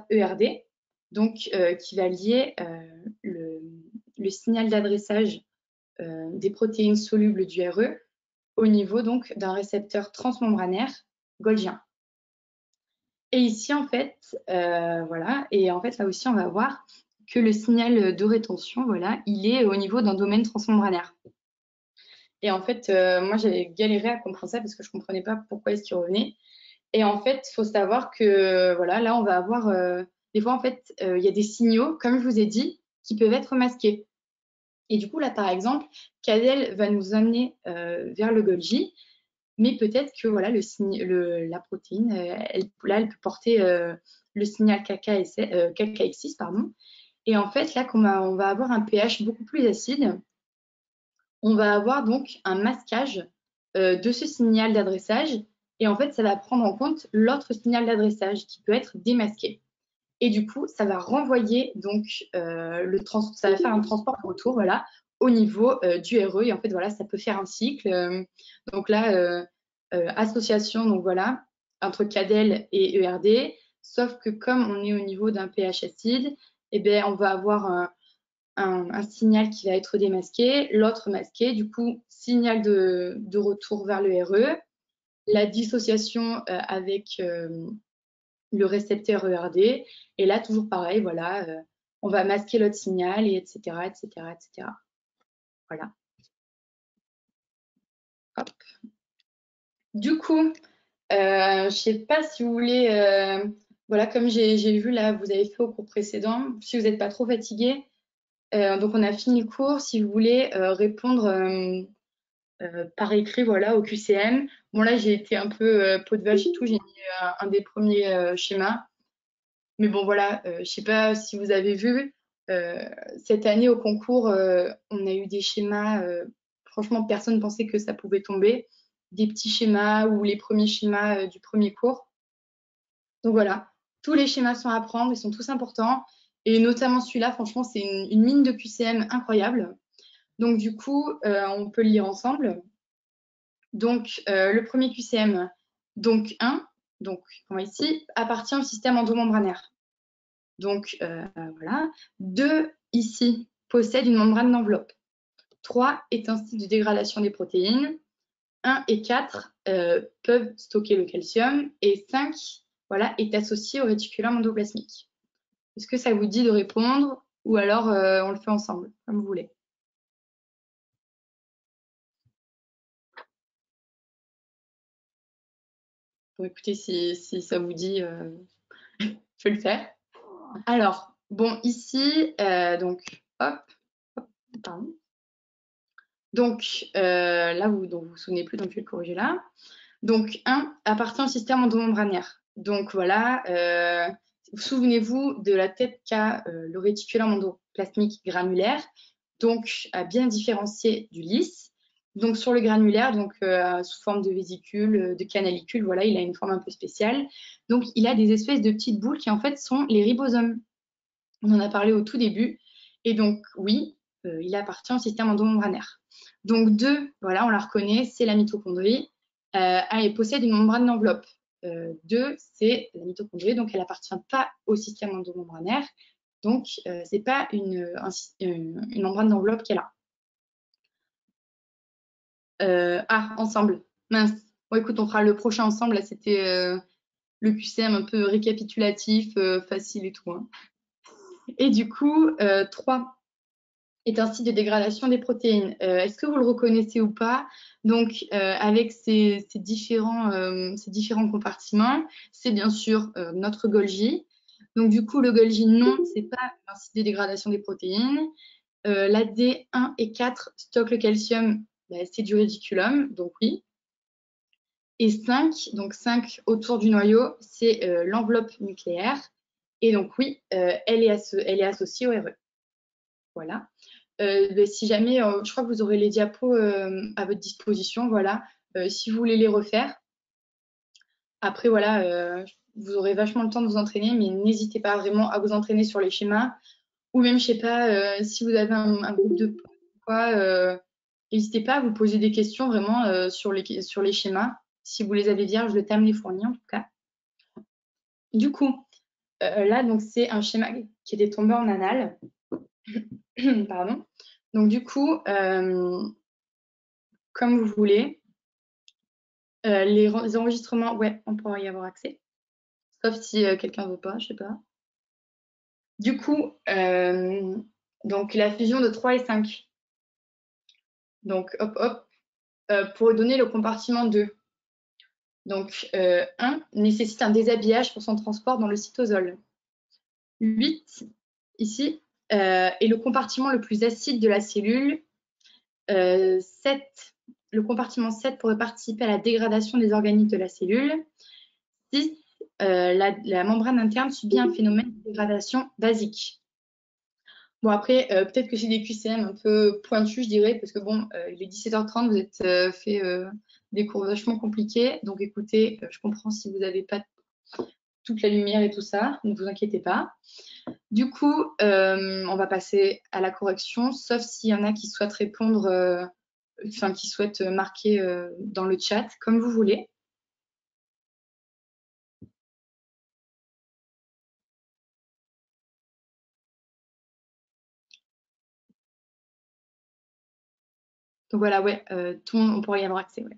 ERD, donc qui va lier le signal d'adressage des protéines solubles du RE au niveau donc d'un récepteur transmembranaire golgien. Et ici, en fait, voilà, et en fait, là aussi, on va voir que le signal de rétention, voilà, il est au niveau d'un domaine transmembranaire. Et en fait, moi, j'avais galéré à comprendre ça parce que je ne comprenais pas pourquoi est-ce qu'il revenait. Et en fait, il faut savoir que, voilà, là, on va avoir, des fois, en fait, il y a des signaux, comme je vous ai dit, qui peuvent être masqués. Et du coup, là, par exemple, Cadel va nous amener vers le Golgi, mais peut-être que voilà, la protéine, elle peut porter le signal KKX6, pardon. Et en fait, là, on va avoir un pH beaucoup plus acide, on va avoir donc un masquage de ce signal d'adressage. Et en fait, ça va prendre en compte l'autre signal d'adressage qui peut être démasqué. Et du coup, ça va renvoyer donc ça va faire un transport de retour, voilà, au niveau du RE. Et en fait, voilà, ça peut faire un cycle. Donc là, association, donc voilà, entre Cadel et ERD. Sauf que comme on est au niveau d'un pH acide, eh bien, on va avoir un signal qui va être démasqué, l'autre masqué. Du coup, signal de retour vers le RE. La dissociation avec le récepteur ERD. Et là, toujours pareil, voilà, on va masquer l'autre signal, et etc., etc., etc. Voilà. Hop. Du coup, je ne sais pas si vous voulez, voilà, comme j'ai vu là, vous avez fait au cours précédent, si vous n'êtes pas trop fatigué, donc on a fini le cours, si vous voulez répondre par écrit, voilà, au QCM. Bon là, j'ai été un peu peau de vache et tout, j'ai mis un des premiers schémas. Mais bon, voilà, je ne sais pas si vous avez vu, cette année au concours, on a eu des schémas, franchement, personne ne pensait que ça pouvait tomber. Des petits schémas ou les premiers schémas du premier cours. Donc voilà, tous les schémas sont à prendre, ils sont tous importants. Et notamment celui-là, franchement, c'est une mine de QCM incroyable. Donc du coup, on peut le lire ensemble. Donc le premier QCM, donc 1, donc ici, appartient au système endomembranaire. Donc voilà. 2, ici, possède une membrane d'enveloppe. 3 est un site de dégradation des protéines. 1 et 4 peuvent stocker le calcium. Et 5, voilà, est associé au réticulum endoplasmique. Est-ce que ça vous dit de répondre ou alors on le fait ensemble, comme vous voulez? Bon, écoutez, si ça vous dit, je vais le faire. Alors, bon, ici, donc, hop, pardon. Donc, là, vous ne vous souvenez plus, donc je vais le corriger là. Donc, 1 appartient au système endomembranaire. Donc, voilà, souvenez-vous de la tête qu'a le réticulum endoplasmique granulaire, donc à bien différencier du lisse. Donc, sur le granulaire, donc sous forme de vésicule, de canalicule, voilà, il a une forme un peu spéciale. Donc, il a des espèces de petites boules qui, en fait, sont les ribosomes. On en a parlé au tout début. Et donc, oui, il appartient au système endomembranaire. Donc, 2, voilà, on la reconnaît, c'est la mitochondrie. Elle possède une membrane d'enveloppe. 2, c'est la mitochondrie, donc elle n'appartient pas au système endomembranaire. Donc, ce n'est pas une membrane d'enveloppe qu'elle a. Ensemble. Mince. Bon, écoute, on fera le prochain ensemble. Là, c'était le QCM un peu récapitulatif, facile et tout. Hein. Et du coup, 3 est un site de dégradation des protéines. Est-ce que vous le reconnaissez ou pas? Donc, avec ces différents compartiments, c'est bien sûr notre Golgi. Donc, du coup, le Golgi, non, c'est pas un site de dégradation des protéines. La D1 et 4 stockent le calcium, c'est du réticulum, donc oui. Et 5, donc 5 autour du noyau, c'est l'enveloppe nucléaire. Et donc oui, elle est associée au RE. Voilà. Si jamais, je crois que vous aurez les diapos à votre disposition, voilà. Si vous voulez les refaire, après, voilà, vous aurez vachement le temps de vous entraîner, mais n'hésitez pas vraiment à vous entraîner sur les schémas. Ou même, je sais pas, si vous avez un groupe de quoi, n'hésitez pas à vous poser des questions vraiment sur les schémas. Si vous les avez vierges, le thème les fournit en tout cas. Du coup, là, donc c'est un schéma qui était tombé en anal. Pardon. Donc du coup, comme vous voulez, les enregistrements, ouais, on pourra y avoir accès. Sauf si quelqu'un veut pas, je sais pas. Du coup, donc la fusion de 3 et 5. Donc, hop, hop, pour donner le compartiment 2. Donc, 1 nécessite un déshabillage pour son transport dans le cytosol. 8, ici, est le compartiment le plus acide de la cellule. 7, le compartiment 7 pourrait participer à la dégradation des organites de la cellule. 6, la membrane interne subit un phénomène de dégradation basique. Bon, après, peut-être que c'est des QCM un peu pointus, je dirais, parce que bon, il est 17h30, vous êtes fait des cours vachement compliqués. Donc écoutez, je comprends si vous n'avez pas toute la lumière et tout ça, ne vous inquiétez pas. Du coup, on va passer à la correction, sauf s'il y en a qui souhaitent répondre, enfin, qui souhaitent marquer dans le chat, comme vous voulez. Donc voilà, ouais, tout le monde, on pourrait y avoir accès, ouais.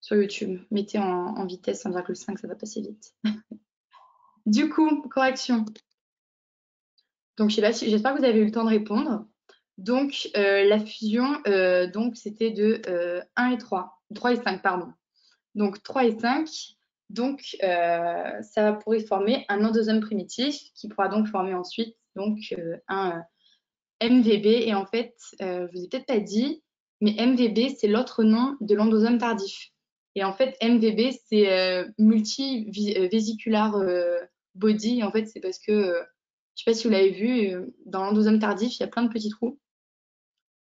Sur YouTube, mettez en vitesse 1,5, ça va passer vite. Du coup, correction. Donc, je sais pas si, j'espère que vous avez eu le temps de répondre. Donc, la fusion, donc, c'était de 1 et 3. 3 et 5, pardon. Donc, 3 et 5. Donc, ça pourrait former un endosome primitif qui pourra donc former ensuite donc, un MVB. Et en fait, je ne vous ai peut-être pas dit, mais MVB, c'est l'autre nom de l'endosome tardif. Et en fait, MVB, c'est multivésiculaire body. Et en fait, c'est parce que, je ne sais pas si vous l'avez vu, dans l'endosome tardif, il y a plein de petits trous.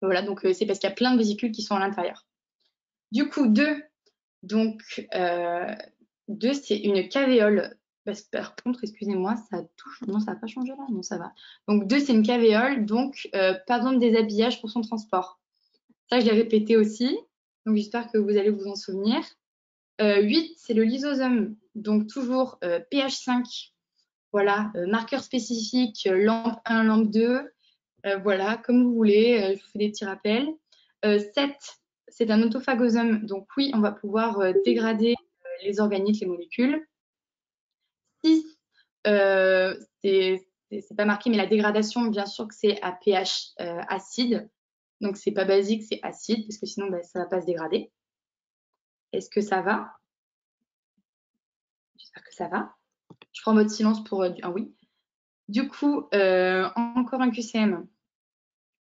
Voilà, donc c'est parce qu'il y a plein de vésicules qui sont à l'intérieur. Du coup, 2, donc 2, c'est une cavéole. Parce que, par contre, excusez-moi, ça touche. Non, ça n'a pas changé là. Non, ça va. Donc 2, c'est une cavéole, donc pas besoin de déshabillage pour son transport. Ça, je l'ai répété aussi. Donc j'espère que vous allez vous en souvenir. 8, c'est le lysosome. Donc toujours pH 5. Voilà, marqueur spécifique, lampe 1, lampe 2. Voilà, comme vous voulez, je vous fais des petits rappels. 7, c'est un autophagosome. Donc oui, on va pouvoir dégrader les organites, les molécules. 6, c'est pas marqué, mais la dégradation, bien sûr que c'est à pH acide. Donc c'est pas basique, c'est acide, parce que sinon, bah, ça va pas se dégrader. Est-ce que ça va? J'espère que ça va. Je prends votre silence pour un oui. Du coup, encore un QCM.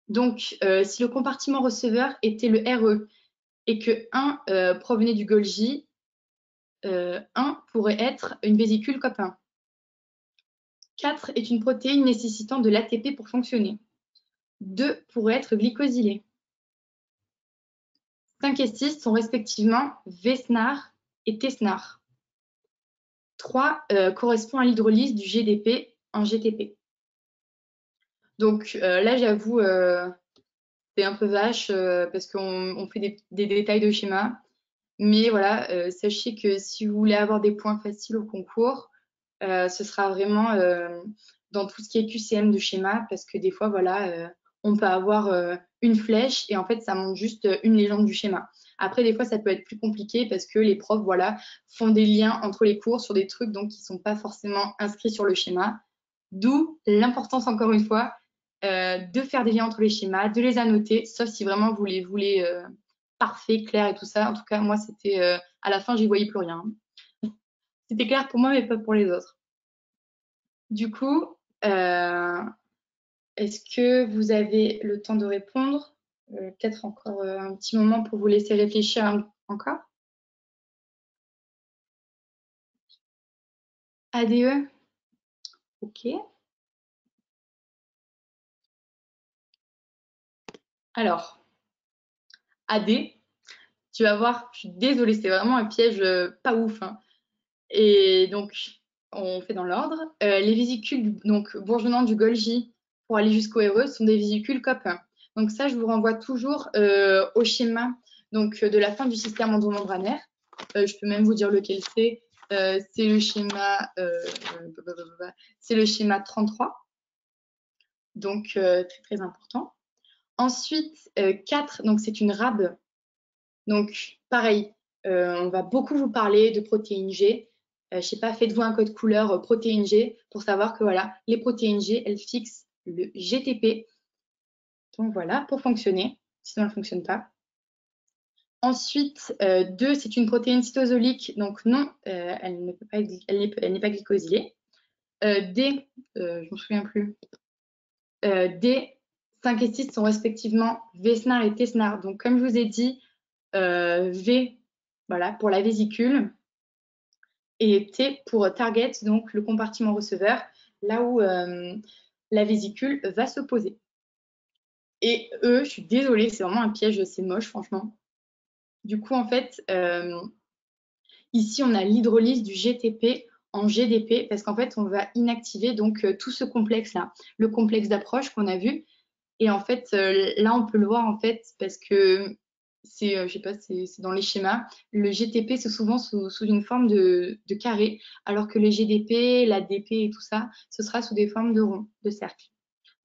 Donc, si le compartiment receveur était le RE et que 1 provenait du Golgi, 1 pourrait être une vésicule COP1. 4 est une protéine nécessitant de l'ATP pour fonctionner. 2 pourrait être glycosylé. 5 et 6 sont respectivement VSNAR et TSNAR. 3 correspond à l'hydrolyse du GDP en GTP. Donc là, j'avoue, c'est un peu vache parce qu'on fait des détails de schéma. Mais voilà, sachez que si vous voulez avoir des points faciles au concours, ce sera vraiment dans tout ce qui est QCM de schéma parce que des fois, voilà, on peut avoir une flèche et en fait, ça montre juste une légende du schéma. Après, des fois, ça peut être plus compliqué parce que les profs, voilà, font des liens entre les cours sur des trucs donc qui ne sont pas forcément inscrits sur le schéma. D'où l'importance, encore une fois, de faire des liens entre les schémas, de les annoter, sauf si vraiment vous les voulez parfait, clair et tout ça. En tout cas, moi, c'était à la fin, j'y voyais plus rien. C'était clair pour moi, mais pas pour les autres. Du coup, est-ce que vous avez le temps de répondre? Peut-être encore un petit moment pour vous laisser réfléchir encore. ADE? OK. Alors, AD, tu vas voir, je suis désolée, c'est vraiment un piège pas ouf, hein. Et donc, on fait dans l'ordre. Les vésicules donc, bourgeonnant du Golgi pour aller jusqu'au RE sont des vésicules COP1. Donc ça, je vous renvoie toujours au schéma donc, de la fin du système endomembranaire. Je peux même vous dire lequel c'est. C'est le schéma, c'est le schéma 33. Donc, très, très important. Ensuite, 4, donc c'est une rab. Donc, pareil, on va beaucoup vous parler de protéines G. Je sais pas, faites-vous un code couleur protéines G pour savoir que voilà, les protéines G, elles fixent le GTP. Donc voilà, pour fonctionner, sinon elles ne fonctionnent pas. Ensuite, 2, c'est une protéine cytosolique, donc non, elle n'est pas glycosylée. D, je ne me souviens plus. D, 5 et 6 sont respectivement V-SNAR et T-SNAR. Donc comme je vous ai dit, V, voilà, pour la vésicule, et T pour target, donc le compartiment receveur, là où la vésicule va se poser. Et E, je suis désolée, c'est vraiment un piège, c'est moche, franchement. Du coup, en fait, ici, on a l'hydrolyse du GTP en GDP, parce qu'en fait, on va inactiver donc tout ce complexe-là, le complexe d'approche qu'on a vu. Et en fait, là, on peut le voir, en fait, parce que c'est, je sais pas, c'est dans les schémas. Le GTP, c'est souvent sous une forme de carré, alors que le GDP, l'ADP et tout ça, ce sera sous des formes de ronds, de cercles.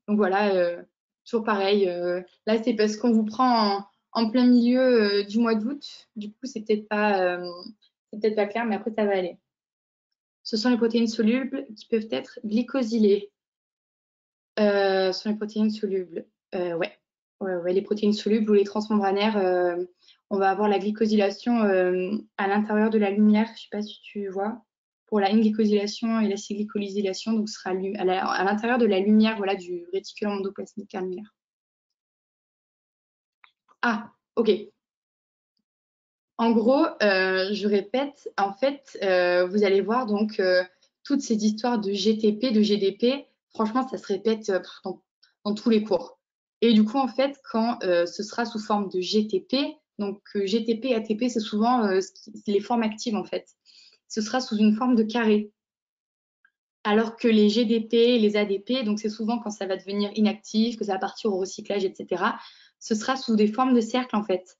Donc voilà, toujours pareil. Là, c'est parce qu'on vous prend en plein milieu du mois d'août. Du coup, c'est peut-être pas clair, mais après, ça va aller. Ce sont les protéines solubles qui peuvent être glycosylées. Ce sont les protéines solubles. Ouais. Ouais, les protéines solubles ou les transmembranaires, on va avoir la glycosylation à l'intérieur de la lumière. Je ne sais pas si tu vois. Pour la N-glycosylation et la C-glycosylation, donc ce sera à l'intérieur de la lumière, voilà, du réticulum endoplasmique granulaire. Ah, ok. En gros, je répète, en fait, vous allez voir donc toutes ces histoires de GTP, de GDP, franchement, ça se répète dans tous les cours. Et du coup, en fait, quand ce sera sous forme de GTP, donc GTP, ATP, c'est souvent les formes actives, en fait. Ce sera sous une forme de carré. Alors que les GDP, les ADP, donc c'est souvent quand ça va devenir inactif, que ça va partir au recyclage, etc., ce sera sous des formes de cercle, en fait.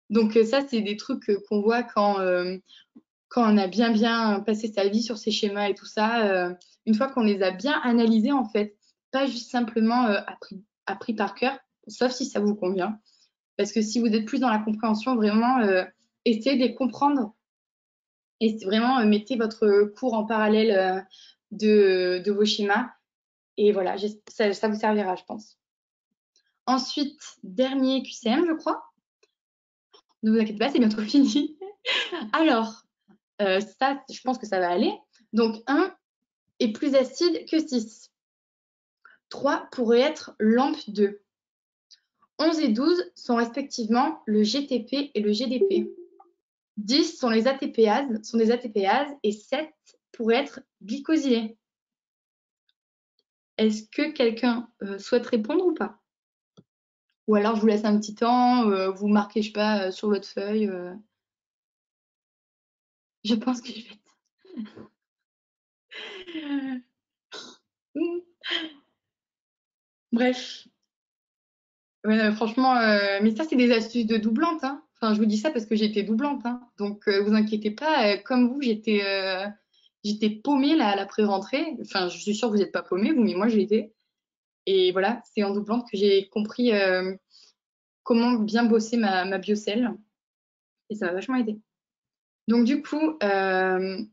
Donc ça, c'est des trucs qu'on voit quand on a bien passé sa vie sur ces schémas et tout ça. Une fois qu'on les a bien analysés, en fait, pas juste simplement appris par cœur, sauf si ça vous convient. Parce que si vous êtes plus dans la compréhension, vraiment, essayez de les comprendre et vraiment mettez votre cours en parallèle de vos schémas. Et voilà, ça vous servira, je pense. Ensuite, dernier QCM, je crois. Ne vous inquiétez pas, c'est bientôt fini. Alors, ça, je pense que ça va aller. Donc, 1 est plus acide que 6. 3 pourrait être LAMP 2. 11 et 12 sont respectivement le GTP et le GDP. 10 sont des ATPases et 7 pourraient être glycosylés. Est-ce que quelqu'un souhaite répondre ou pas? Ou alors je vous laisse un petit temps, vous marquez, je sais pas, sur votre feuille. Je pense que je vais. Bref. Ouais, franchement, mais ça, c'est des astuces de doublante, hein. Enfin, je vous dis ça parce que j'étais doublante, hein. Donc, vous inquiétez pas, comme vous, j'étais paumée là, à la pré-rentrée. Enfin, je suis sûre que vous n'êtes pas paumée, vous, mais moi, je l'étais. Et voilà, c'est en doublante que j'ai compris comment bien bosser ma biocelle. Et ça m'a vachement aidé. Donc, du coup, je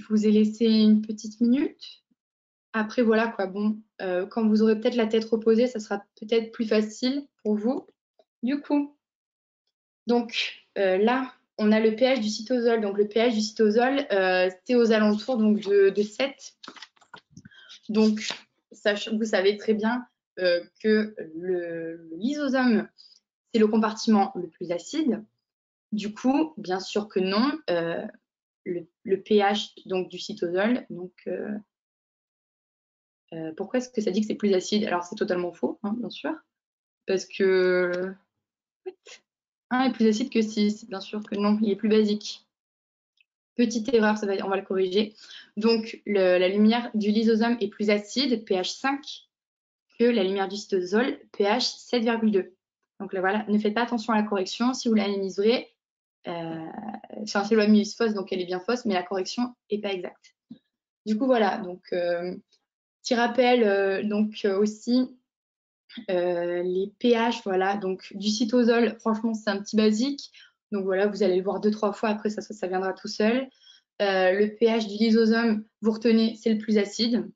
vous ai laissé une petite minute. Après, voilà quoi, bon, quand vous aurez peut-être la tête reposée, ça sera peut-être plus facile pour vous. Du coup, donc là, on a le pH du cytosol. Donc le pH du cytosol, c'est aux alentours donc, de 7. Donc, vous savez très bien que le lysosome, c'est le compartiment le plus acide. Du coup, bien sûr que non. Le pH donc, du cytosol, donc Pourquoi est-ce que ça dit que c'est plus acide? Alors, c'est totalement faux, hein, bien sûr, parce que 1 est plus acide que 6. Bien sûr que non, il est plus basique. Petite erreur, on va le corriger. Donc, la lumière du lysosome est plus acide, pH 5, que la lumière du cytosol, pH 7,2. Donc là, voilà, ne faites pas attention à la correction. Si vous l'analyserez, c'est loi de Mills fausse, donc elle est bien fausse, mais la correction n'est pas exacte. Du coup, voilà, donc petit rappel, donc aussi les pH, voilà, donc du cytosol, franchement, c'est un petit basique. Donc voilà, vous allez le voir 2-3 fois, après ça viendra tout seul. Le pH du lysosome, vous retenez, c'est le plus acide.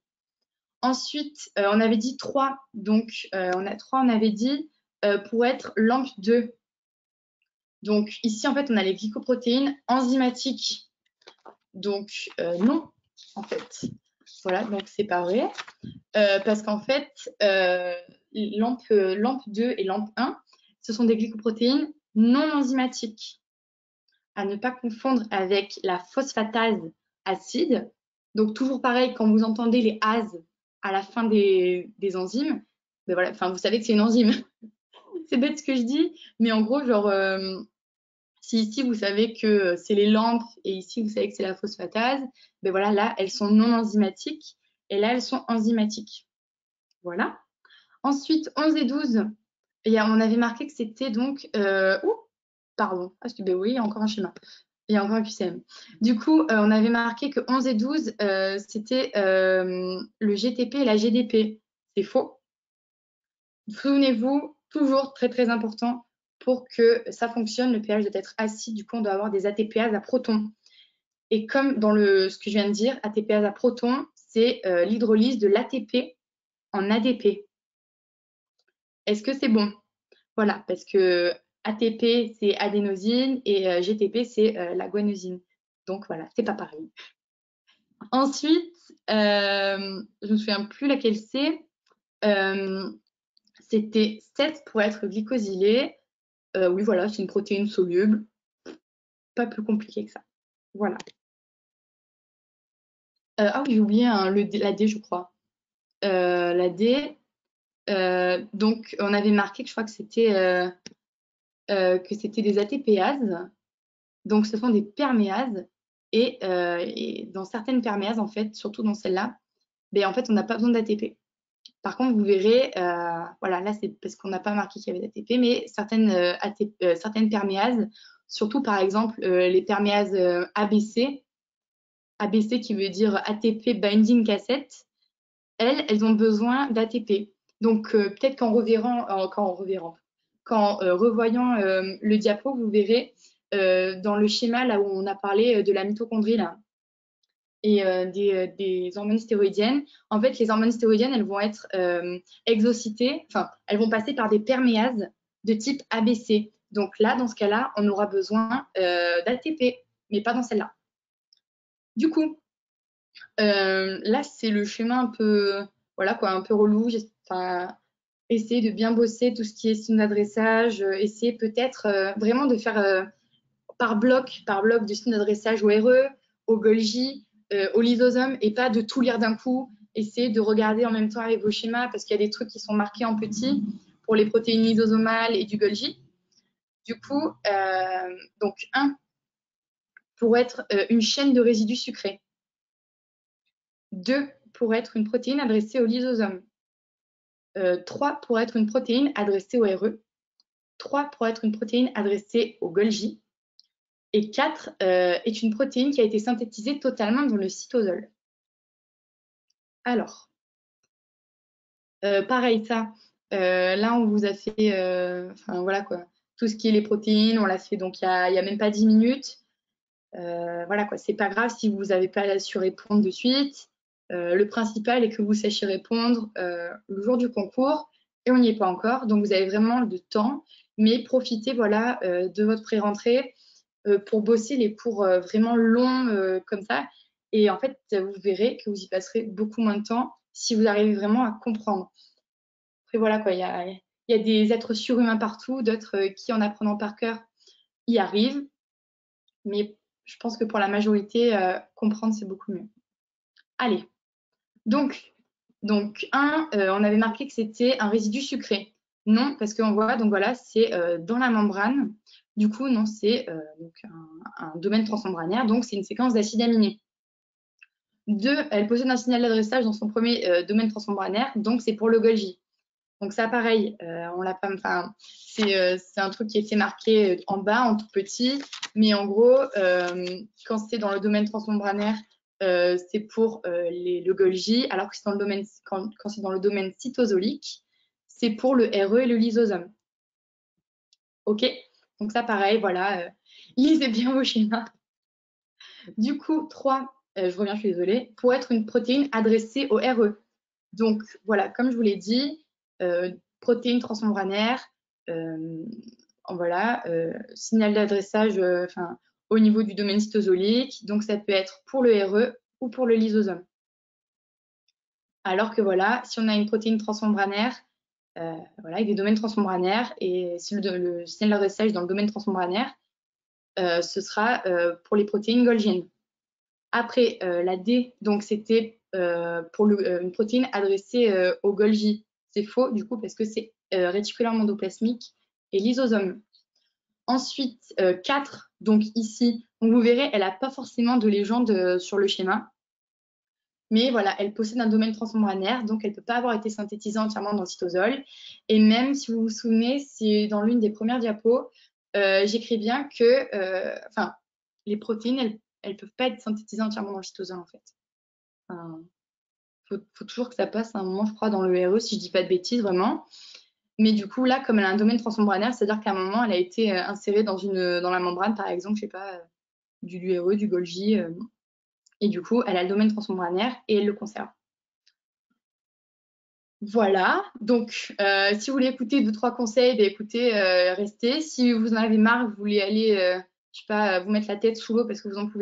Ensuite, on avait dit 3, donc on avait dit pour être LAMP 2. Donc ici, en fait, on a les glycoprotéines enzymatiques. Donc non, en fait. Voilà, donc c'est pas vrai. Parce qu'en fait, LAMP 2 et LAMP 1, ce sont des glycoprotéines non enzymatiques. À ne pas confondre avec la phosphatase acide. Donc toujours pareil, quand vous entendez les ASE à la fin des enzymes, ben voilà, vous savez que c'est une enzyme. C'est bête ce que je dis, mais en gros, genre, si ici vous savez que c'est les lampes et ici vous savez que c'est la phosphatase, ben voilà, là elles sont non enzymatiques et là elles sont enzymatiques. Voilà. Ensuite, 11 et 12, on avait marqué que c'était donc. Pardon. Ah, ben oui, il y a encore un schéma. Il y a encore un QCM. Du coup, on avait marqué que 11 et 12, c'était le GTP et la GDP. C'est faux. Souvenez-vous, toujours très très important, pour que ça fonctionne, le pH doit être acide. Du coup, on doit avoir des ATPases à protons. Et comme dans ce que je viens de dire, ATPase à protons, c'est l'hydrolyse de l'ATP en ADP. Est-ce que c'est bon? Voilà, parce que ATP, c'est adénosine et GTP, c'est la guanosine. Donc voilà, c'est pas pareil. Ensuite, je ne me souviens plus laquelle c'est. C'était 7 pour être glycosylé. Oui, voilà, c'est une protéine soluble. Pas plus compliqué que ça. Voilà. Ah oui, j'ai oublié la D, je crois. La D, donc on avait marqué que je crois que c'était des ATPases. Donc ce sont des perméases. Et dans certaines perméases, en fait, surtout dans celle-là, en fait, on n'a pas besoin d'ATP. Par contre, vous verrez, voilà, là, c'est parce qu'on n'a pas marqué qu'il y avait d'ATP, mais certaines perméases, surtout par exemple les perméases ABC, ABC qui veut dire ATP Binding Cassette, elles ont besoin d'ATP. Donc, peut-être qu'en revoyant le diapo, vous verrez dans le schéma là où on a parlé de la mitochondrie là, et des hormones stéroïdiennes. En fait, les hormones stéroïdiennes, elles vont être exocitées, enfin, elles vont passer par des perméases de type ABC. Donc là, dans ce cas-là, on aura besoin d'ATP, mais pas dans celle-là. Du coup, là, c'est le schéma un peu, voilà quoi, un peu relou. Essayer de bien bosser tout ce qui est signe d'adressage, essayer peut-être vraiment de faire par bloc de signe d'adressage au RE, au Golgi, au lysosome, et pas de tout lire d'un coup. Essayez de regarder en même temps avec vos schémas parce qu'il y a des trucs qui sont marqués en petit pour les protéines lysosomales et du Golgi. Du coup, donc 1 pour être une chaîne de résidus sucrés. 2 pour être une protéine adressée au lysosome. 3 pour être une protéine adressée au RE. 3 pour être une protéine adressée au Golgi. Et 4 est une protéine qui a été synthétisée totalement dans le cytosol. Alors, pareil, ça, là, on vous a fait, voilà quoi, tout ce qui est les protéines, on l'a fait donc il y a même pas 10 minutes. Voilà quoi, c'est pas grave si vous n'avez pas su répondre de suite. Le principal est que vous sachiez répondre le jour du concours et on n'y est pas encore. Donc, vous avez vraiment le temps, mais profitez voilà, de votre pré-rentrée pour bosser les cours vraiment longs comme ça. Et en fait, vous verrez que vous y passerez beaucoup moins de temps si vous arrivez vraiment à comprendre. Après, voilà quoi, il y a des êtres surhumains partout, d'autres qui, en apprenant par cœur, y arrivent. Mais je pense que pour la majorité, comprendre, c'est beaucoup mieux. Allez, donc, Donc, on avait marqué que c'était un résidu sucré. Non, parce qu'on voit, donc voilà, c'est dans la membrane. Du coup, non, c'est un domaine transmembranaire, donc c'est une séquence d'acides aminés. 2, elle possède un signal d'adressage dans son premier domaine transmembranaire, donc c'est pour le Golgi. Donc ça, pareil, on l'a pas, enfin, c'est un truc qui était marqué en bas, en tout petit, mais en gros, quand c'est dans le domaine transmembranaire, c'est pour le Golgi, alors que c'est dans le domaine, quand c'est dans le domaine cytosolique, c'est pour le RE et le lysosome. Ok, donc ça, pareil, voilà, lisez bien vos schémas. Du coup, 3, je reviens, je suis désolée, pour être une protéine adressée au RE. Donc voilà, comme je vous l'ai dit, protéines transmembranaires, voilà, signal d'adressage au niveau du domaine cytosolique. Donc ça peut être pour le RE ou pour le lysosome. Alors que voilà, si on a une protéine transmembranaire, voilà, avec des domaines transmembranaires, et si le signal d'adressage dans le domaine transmembranaire, ce sera pour les protéines Golgiennes. Après, la D, donc c'était pour une protéine adressée au Golgi. C'est faux, du coup, parce que c'est réticulaire endoplasmique et lysosome. Ensuite, 4, donc ici, donc vous verrez, elle n'a pas forcément de légende sur le schéma. Mais voilà, elle possède un domaine transmembranaire, donc elle ne peut pas avoir été synthétisée entièrement dans le cytosol. Et même, si vous vous souvenez, c'est dans l'une des premières diapos, j'écris bien que les protéines, elles ne peuvent pas être synthétisées entièrement dans le cytosol, en fait. Faut toujours que ça passe à un moment, je crois, dans le RE, si je dis pas de bêtises, vraiment. Mais du coup, là, comme elle a un domaine transmembranaire, c'est-à-dire qu'à un moment, elle a été insérée dans la membrane, par exemple, je sais pas, du LURE, du Golgi, et du coup, elle a le domaine transmembranaire et elle le conserve. Voilà, donc si vous voulez écouter 2-3 conseils, écoutez, restez. Si vous en avez marre, vous voulez aller, je sais pas, vous mettre la tête sous l'eau parce que vous en pouvez